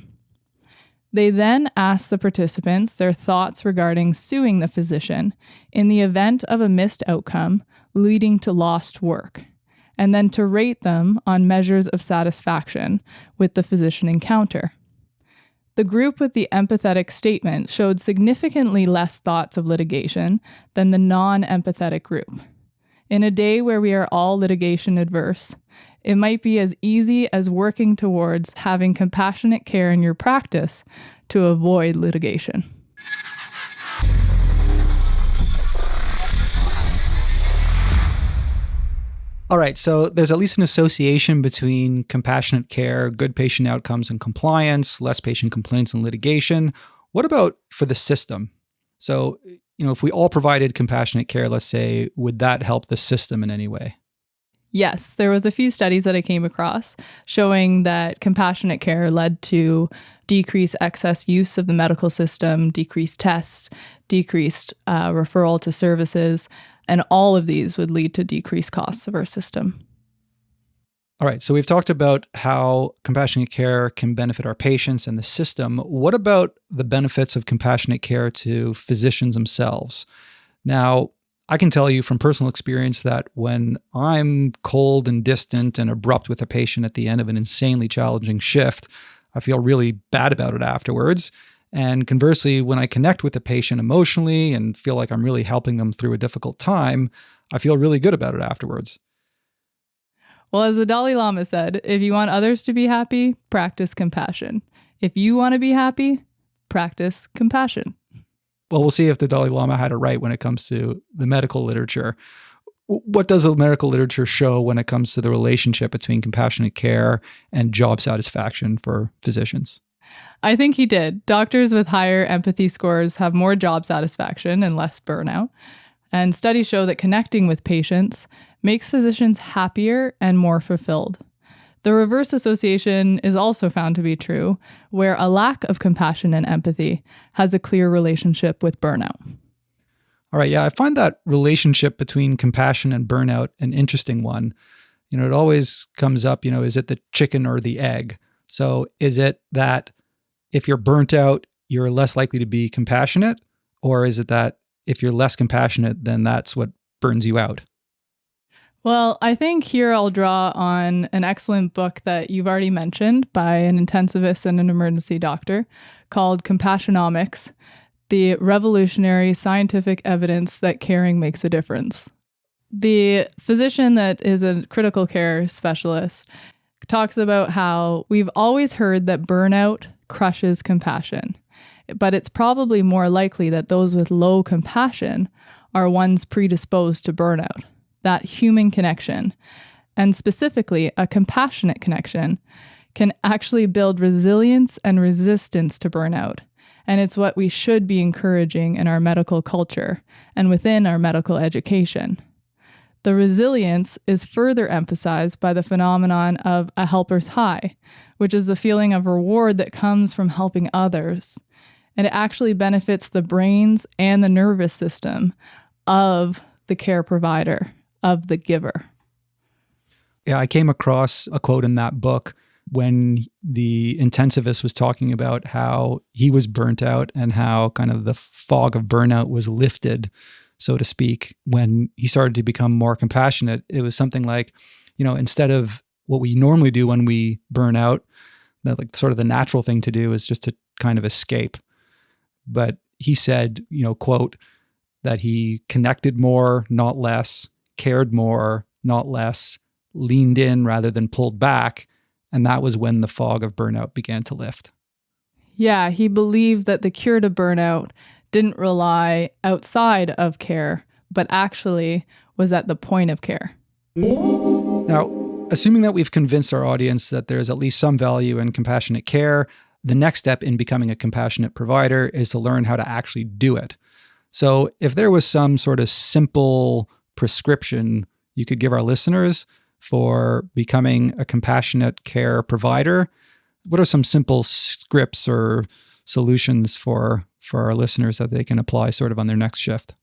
They then asked the participants their thoughts regarding suing the physician in the event of a missed outcome leading to lost work, and then to rate them on measures of satisfaction with the physician encounter. The group with the empathetic statement showed significantly less thoughts of litigation than the non-empathetic group. In a day where we are all litigation adverse, it might be as easy as working towards having compassionate care in your practice to avoid litigation. All right, so there's at least an association between compassionate care, good patient outcomes and compliance, less patient complaints and litigation. What about for the system? So, if we all provided compassionate care, let's say, would that help the system in any way? Yes, there was a few studies that I came across showing that compassionate care led to decreased excess use of the medical system, decreased tests, decreased referral to services, and all of these would lead to decreased costs of our system. All right, so we've talked about how compassionate care can benefit our patients and the system. What about the benefits of compassionate care to physicians themselves? Now, I can tell you from personal experience that when I'm cold and distant and abrupt with a patient at the end of an insanely challenging shift, I feel really bad about it afterwards. And conversely, when I connect with the patient emotionally and feel like I'm really helping them through a difficult time, I feel really good about it afterwards. Well, as the Dalai Lama said, if you want others to be happy, practice compassion. If you want to be happy, practice compassion. Well, we'll see if the Dalai Lama had it right when it comes to the medical literature. What does the medical literature show when it comes to the relationship between compassionate care and job satisfaction for physicians? I think he did. Doctors with higher empathy scores have more job satisfaction and less burnout. And studies show that connecting with patients makes physicians happier and more fulfilled. The reverse association is also found to be true, where a lack of compassion and empathy has a clear relationship with burnout. All right, yeah, I find that relationship between compassion and burnout an interesting one. It always comes up, is it the chicken or the egg? So is it that if you're burnt out, you're less likely to be compassionate? Or is it that if you're less compassionate, then that's what burns you out? Well, I think here I'll draw on an excellent book that you've already mentioned by an intensivist and an emergency doctor called Compassionomics, the revolutionary scientific evidence that caring makes a difference. The physician that is a critical care specialist talks about how we've always heard that burnout crushes compassion, but it's probably more likely that those with low compassion are ones predisposed to burnout. That human connection, and specifically a compassionate connection, can actually build resilience and resistance to burnout. And it's what we should be encouraging in our medical culture and within our medical education. The resilience is further emphasized by the phenomenon of a helper's high, which is the feeling of reward that comes from helping others. And it actually benefits the brains and the nervous system of the care provider, of the giver. Yeah, I came across a quote in that book when the intensivist was talking about how he was burnt out and how kind of the fog of burnout was lifted, so to speak, when he started to become more compassionate. It was something like, instead of what we normally do when we burn out, that like sort of the natural thing to do is just to kind of escape. But he said, quote, that he connected more, not less, cared more, not less, leaned in rather than pulled back. And that was when the fog of burnout began to lift. Yeah, he believed that the cure to burnout didn't rely outside of care, but actually was at the point of care. Now, assuming that we've convinced our audience that there's at least some value in compassionate care, the next step in becoming a compassionate provider is to learn how to actually do it. So if there was some sort of simple prescription you could give our listeners for becoming a compassionate care provider, what are some simple scripts or solutions for our listeners that they can apply sort of on their next shift?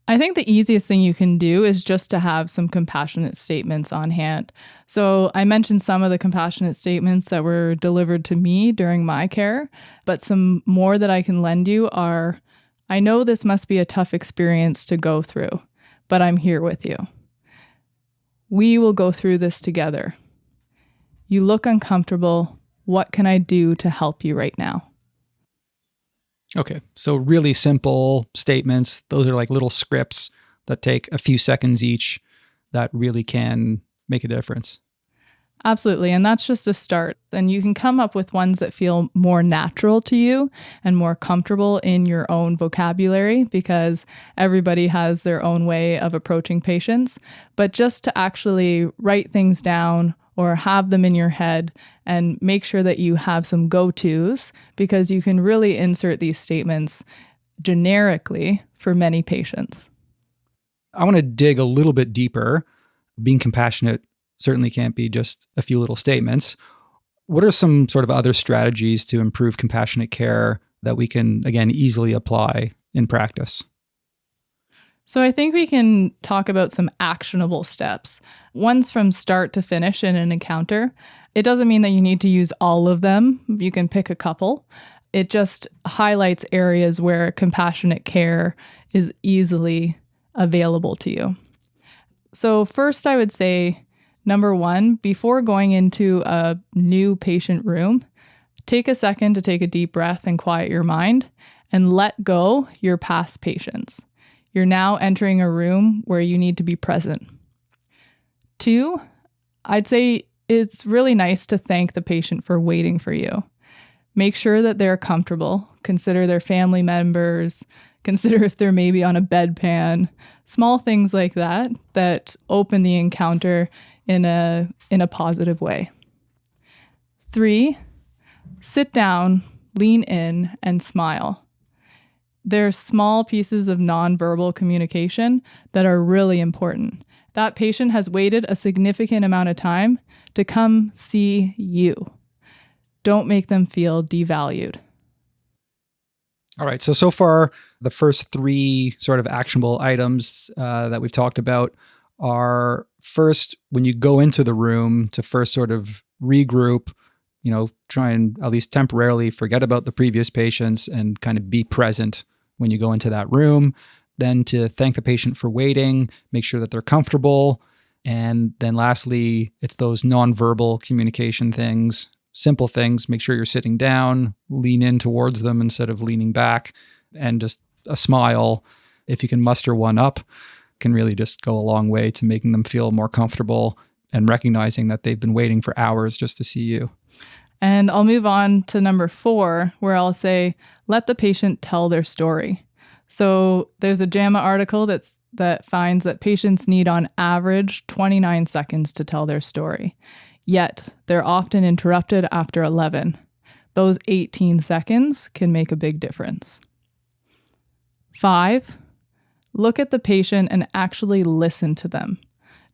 I think the easiest thing you can do is just to have some compassionate statements on hand. So I mentioned some of the compassionate statements that were delivered to me during my care, but some more that I can lend you are, I know this must be a tough experience to go through, but I'm here with you. We will go through this together. You look uncomfortable. What can I do to help you right now? Okay, so really simple statements. Those are like little scripts that take a few seconds each that really can make a difference. Absolutely. And that's just a start. And you can come up with ones that feel more natural to you and more comfortable in your own vocabulary, because everybody has their own way of approaching patients. But just to actually write things down or have them in your head and make sure that you have some go-tos, because you can really insert these statements generically for many patients. I want to dig a little bit deeper. Being compassionate certainly can't be just a few little statements. What are some sort of other strategies to improve compassionate care that we can, again, easily apply in practice? So I think we can talk about some actionable steps. Ones from start to finish in an encounter. It doesn't mean that you need to use all of them. You can pick a couple. It just highlights areas where compassionate care is easily available to you. So first, I would say, number one, before going into a new patient room, Take a second to take a deep breath and quiet your mind and let go your past patients. You're now entering a room where you need to be present. 2, I'd say it's really nice to thank the patient for waiting for you. Make sure that they're comfortable. Consider their family members. Consider if they're maybe on a bedpan. Small things like that that open the encounter in a positive way. 3, sit down, lean in, and smile. There are small pieces of nonverbal communication that are really important. That patient has waited a significant amount of time to come see you. Don't make them feel devalued. All right. So far, the first 3 sort of actionable items that we've talked about are first, when you go into the room, to first sort of regroup, try and at least temporarily forget about the previous patients and kind of be present when you go into that room. Then to thank the patient for waiting, make sure that they're comfortable. And then lastly, it's those nonverbal communication things, simple things. Make sure you're sitting down, lean in towards them instead of leaning back, and just a smile, if you can muster one up, can really just go a long way to making them feel more comfortable and recognizing that they've been waiting for hours just to see you. And I'll move on to number 4, where I'll say, let the patient tell their story. So there's a JAMA article that finds that patients need on average 29 seconds to tell their story. Yet they're often interrupted after 11. Those 18 seconds can make a big difference. 5, look at the patient and actually listen to them.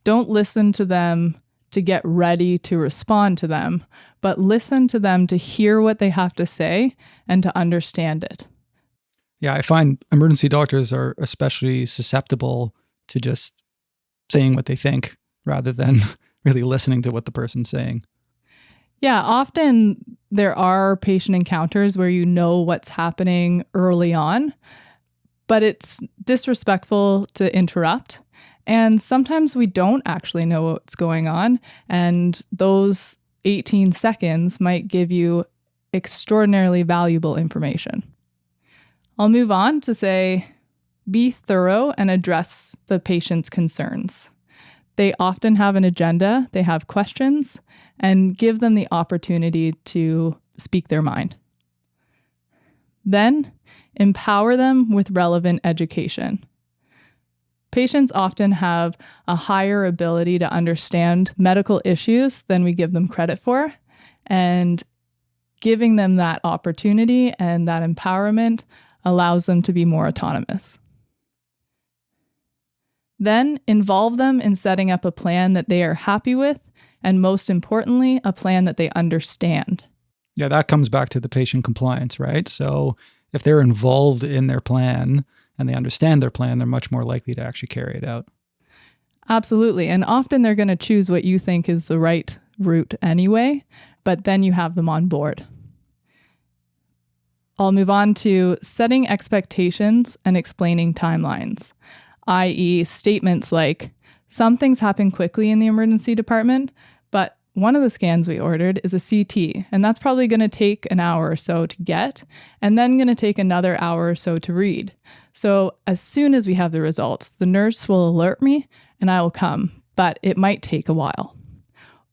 Don't listen to them to get ready to respond to them, but listen to them to hear what they have to say and to understand it. Yeah, I find emergency doctors are especially susceptible to just saying what they think rather than really listening to what the person's saying. Yeah, often there are patient encounters where you know what's happening early on, but it's disrespectful to interrupt. And sometimes we don't actually know what's going on, and those 18 seconds might give you extraordinarily valuable information. I'll move on to say, be thorough and address the patient's concerns. They often have an agenda, they have questions, and give them the opportunity to speak their mind. Then, empower them with relevant education. Patients often have a higher ability to understand medical issues than we give them credit for, and giving them that opportunity and that empowerment allows them to be more autonomous. Then involve them in setting up a plan that they are happy with, and most importantly, a plan that they understand. Yeah, that comes back to the patient compliance, right? So if they're involved in their plan and they understand their plan, they're much more likely to actually carry it out. Absolutely. And often they're going to choose what you think is the right route anyway, but then you have them on board. I'll move on to setting expectations and explaining timelines, i.e. statements like, some things happen quickly in the emergency department, but one of the scans we ordered is a CT, and that's probably going to take an hour or so to get, and then going to take another hour or so to read. So as soon as we have the results, the nurse will alert me and I will come, but it might take a while.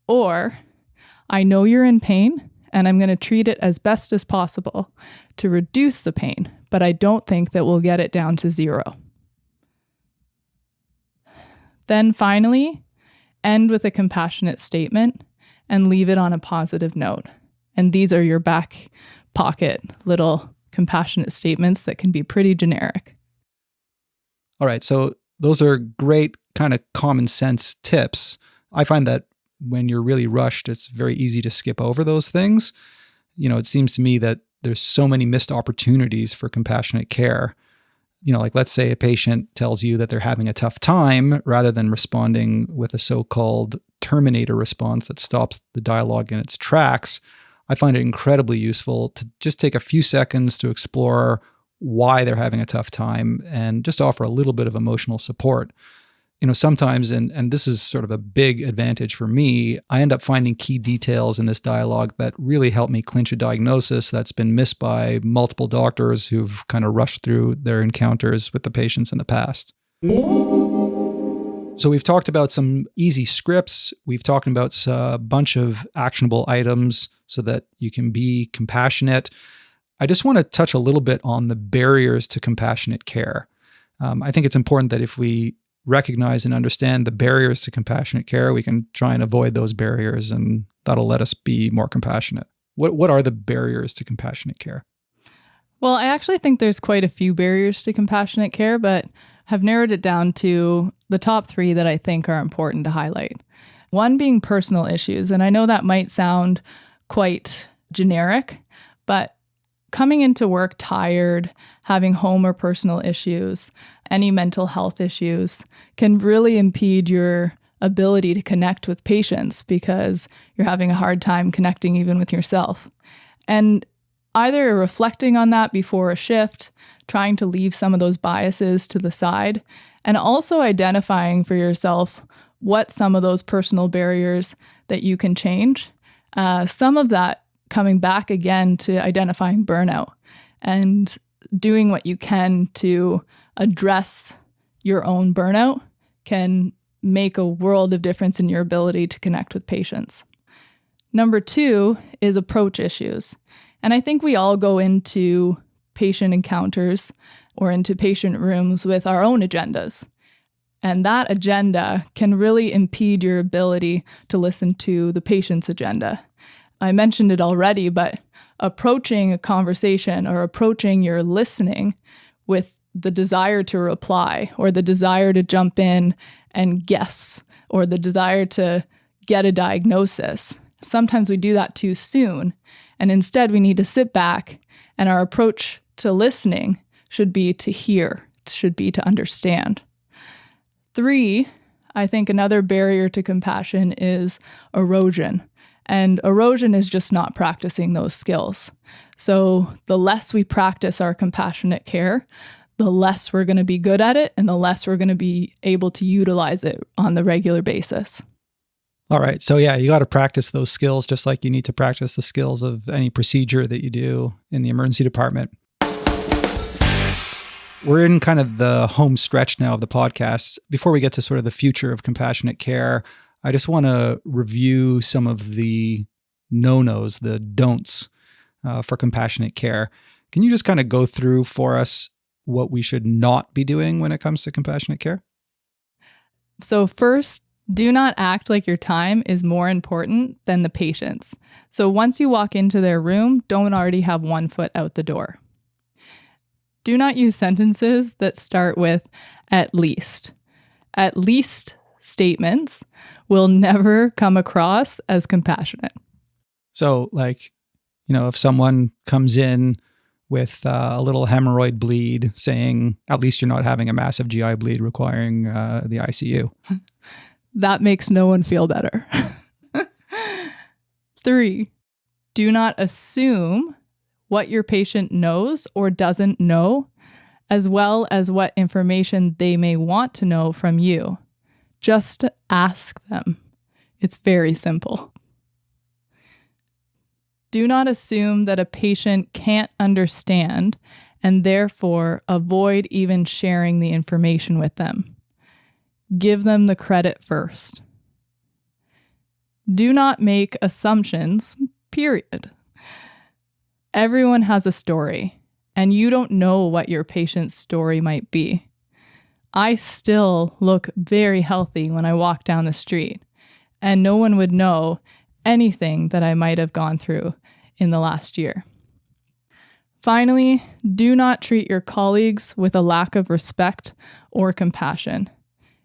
Or, I know you're in pain and I'm going to treat it as best as possible to reduce the pain, but I don't think that we'll get it down to 0. Then finally, end with a compassionate statement and leave it on a positive note. And these are your back pocket little compassionate statements that can be pretty generic. All right, so those are great kind of common sense tips. I find that when you're really rushed, it's very easy to skip over those things. It seems to me that there's so many missed opportunities for compassionate care. Like let's say a patient tells you that they're having a tough time, rather than responding with a so-called terminator response that stops the dialogue in its tracks. I find it incredibly useful to just take a few seconds to explore why they're having a tough time and just offer a little bit of emotional support. Sometimes, and this is sort of a big advantage for me, I end up finding key details in this dialogue that really help me clinch a diagnosis that's been missed by multiple doctors who've kind of rushed through their encounters with the patients in the past. So we've talked about some easy scripts. We've talked about a bunch of actionable items so that you can be compassionate. I just want to touch a little bit on the barriers to compassionate care. I think it's important that if we recognize and understand the barriers to compassionate care, we can try and avoid those barriers, and that'll let us be more compassionate. What are the barriers to compassionate care? Well, I actually think there's quite a few barriers to compassionate care, but have narrowed it down to the top 3 that I think are important to highlight. One being personal issues, and I know that might sound quite generic, but coming into work tired, having home or personal issues, any mental health issues can really impede your ability to connect with patients because you're having a hard time connecting even with yourself. And either reflecting on that before a shift, trying to leave some of those biases to the side, and also identifying for yourself what some of those personal barriers that you can change. Some of that coming back again to identifying burnout and doing what you can to address your own burnout can make a world of difference in your ability to connect with patients. Number 2 is approach issues. And I think we all go into patient encounters or into patient rooms with our own agendas. And that agenda can really impede your ability to listen to the patient's agenda. I mentioned it already, but approaching a conversation or approaching your listening with the desire to reply or the desire to jump in and guess or the desire to get a diagnosis. Sometimes we do that too soon. And instead, we need to sit back, and our approach to listening should be to hear, should be to understand. 3, I think another barrier to compassion is erosion. And erosion is just not practicing those skills. So the less we practice our compassionate care, the less we're going to be good at it and the less we're going to be able to utilize it on the regular basis. All right. So yeah, you got to practice those skills just like you need to practice the skills of any procedure that you do in the emergency department. We're in kind of the home stretch now of the podcast. Before we get to sort of the future of compassionate care, I just want to review some of the no-nos, the don'ts for compassionate care. Can you just kind of go through for us what we should not be doing when it comes to compassionate care? So first, do not act like your time is more important than the patient's. So once you walk into their room, don't already have one foot out the door. Do not use sentences that start with at least. At least statements will never come across as compassionate. So if someone comes in with a little hemorrhoid bleed saying, at least you're not having a massive GI bleed requiring the ICU. That makes no one feel better. 3, do not assume what your patient knows or doesn't know, as well as what information they may want to know from you. Just ask them. It's very simple. Do not assume that a patient can't understand and therefore avoid even sharing the information with them. Give them the credit first. Do not make assumptions, period. Everyone has a story, and you don't know what your patient's story might be. I still look very healthy when I walk down the street, and no one would know anything that I might have gone through in the last year. Finally, do not treat your colleagues with a lack of respect or compassion.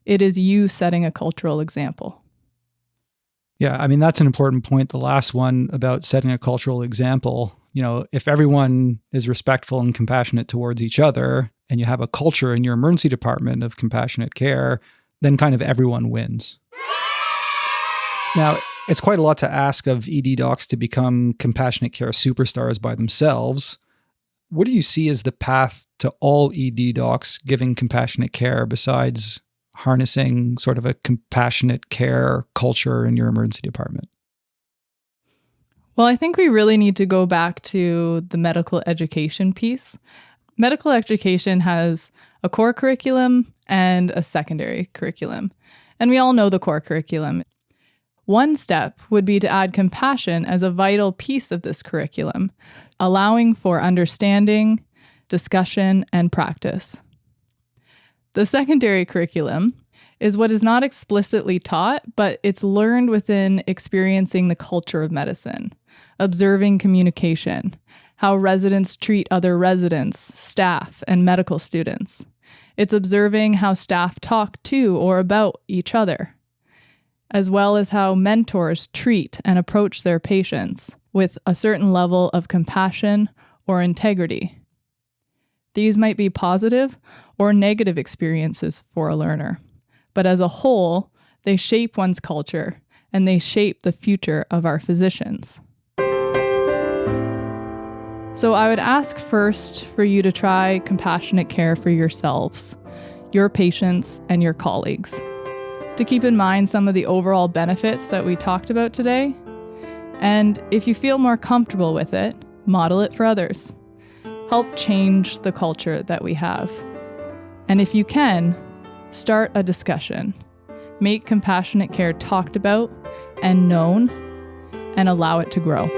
It is you setting a cultural example. Yeah, I mean, that's an important point. The last one about setting a cultural example. If everyone is respectful and compassionate towards each other, and you have a culture in your emergency department of compassionate care, then kind of everyone wins. Now, it's quite a lot to ask of ED docs to become compassionate care superstars by themselves. What do you see as the path to all ED docs giving compassionate care besides harnessing sort of a compassionate care culture in your emergency department? Well, I think we really need to go back to the medical education piece. Medical education has a core curriculum and a secondary curriculum. And we all know the core curriculum. One step would be to add compassion as a vital piece of this curriculum, allowing for understanding, discussion, and practice. The secondary curriculum is what is not explicitly taught, but it's learned within experiencing the culture of medicine, observing communication, how residents treat other residents, staff, and medical students. It's observing how staff talk to or about each other, as well as how mentors treat and approach their patients with a certain level of compassion or integrity. These might be positive or negative experiences for a learner, but as a whole, they shape one's culture and they shape the future of our physicians. So I would ask first for you to try compassionate care for yourselves, your patients, and your colleagues, to keep in mind some of the overall benefits that we talked about today. And if you feel more comfortable with it, model it for others. Help change the culture that we have. And if you can, start a discussion. Make compassionate care talked about and known, and allow it to grow.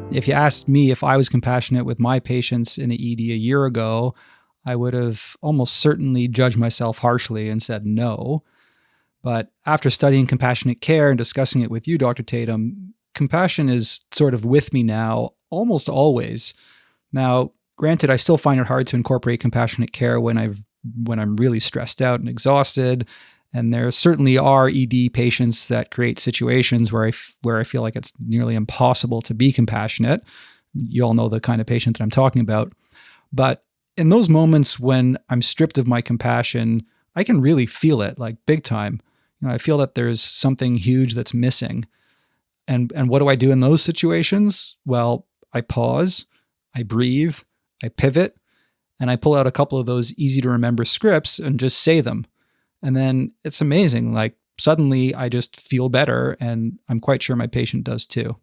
If you asked me if I was compassionate with my patients in the ED a year ago, I would have almost certainly judged myself harshly and said no. But after studying compassionate care and discussing it with you, Dr. Tatham, compassion is sort of with me now almost always. Now, granted, I still find it hard to incorporate compassionate care when I'm really stressed out and exhausted. And there certainly are ED patients that create situations where I feel like it's nearly impossible to be compassionate. You all know the kind of patient that I'm talking about. But in those moments when I'm stripped of my compassion, I can really feel it, like big time. I feel that there's something huge that's missing. And what do I do in those situations? Well, I pause, I breathe, I pivot, and I pull out a couple of those easy to remember scripts and just say them. And then it's amazing. Like suddenly I just feel better, and I'm quite sure my patient does too.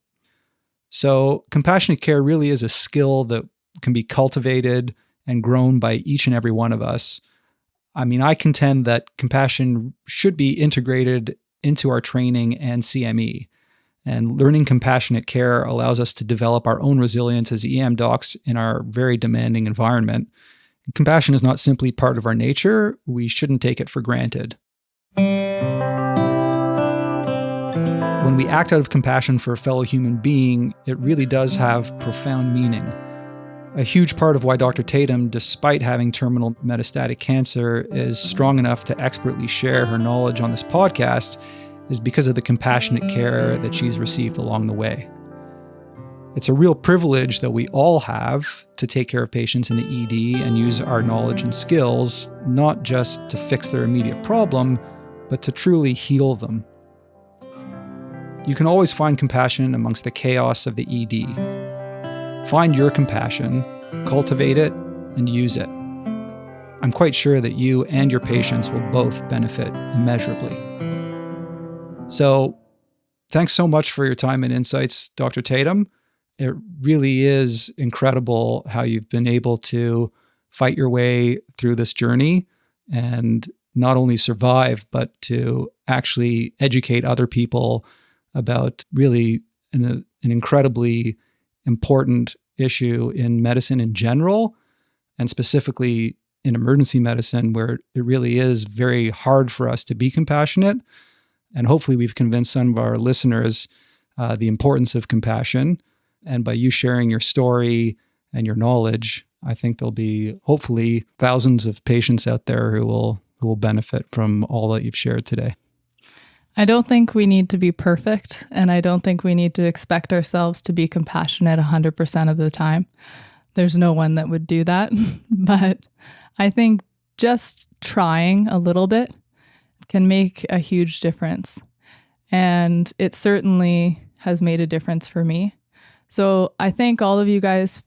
So compassionate care really is a skill that can be cultivated and grown by each and every one of us. I mean, I contend that compassion should be integrated into our training and CME. And learning compassionate care allows us to develop our own resilience as EM docs in our very demanding environment. Compassion is not simply part of our nature. We shouldn't take it for granted. When we act out of compassion for a fellow human being, it really does have profound meaning. A huge part of why Dr. Tatham, despite having terminal metastatic cancer, is strong enough to expertly share her knowledge on this podcast is because of the compassionate care that she's received along the way. It's a real privilege that we all have to take care of patients in the ED and use our knowledge and skills, not just to fix their immediate problem, but to truly heal them. You can always find compassion amongst the chaos of the ED. Find your compassion, cultivate it, and use it. I'm quite sure that you and your patients will both benefit immeasurably. So, thanks so much for your time and insights, Dr. Tatham. It really is incredible how you've been able to fight your way through this journey and not only survive, but to actually educate other people about really an incredibly important issue in medicine in general, and specifically in emergency medicine, where it really is very hard for us to be compassionate. And hopefully we've convinced some of our listeners the importance of compassion. And by you sharing your story and your knowledge, I think there'll be hopefully thousands of patients out there who will benefit from all that you've shared today. I don't think we need to be perfect, and I don't think we need to expect ourselves to be compassionate 100% of the time. There's no one that would do that. But I think just trying a little bit can make a huge difference. And it certainly has made a difference for me. So I thank all of you guys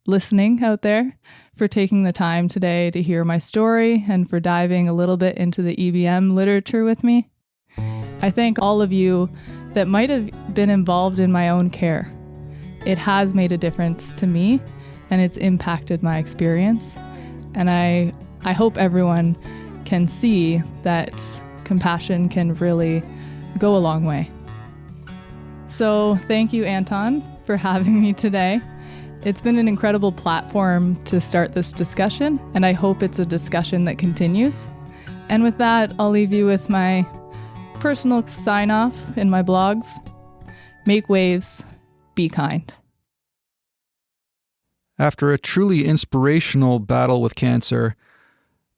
listening out there, for taking the time today to hear my story and for diving a little bit into the EBM literature with me. I thank all of you that might have been involved in my own care. It has made a difference to me and it's impacted my experience. And I hope everyone can see that compassion can really go a long way. So thank you, Anton, for having me today. It's been an incredible platform to start this discussion, and I hope it's a discussion that continues. And with that, I'll leave you with my personal sign-off in my blogs. Make waves, be kind. After a truly inspirational battle with cancer,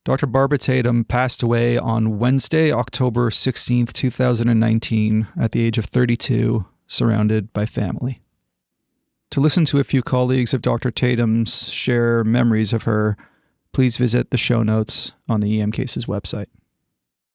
Dr. Barbara Tatham passed away on Wednesday, October 16th, 2019, at the age of 32, surrounded by family. To listen to a few colleagues of Dr. Tatham's share memories of her, please visit the show notes on the EM Cases website.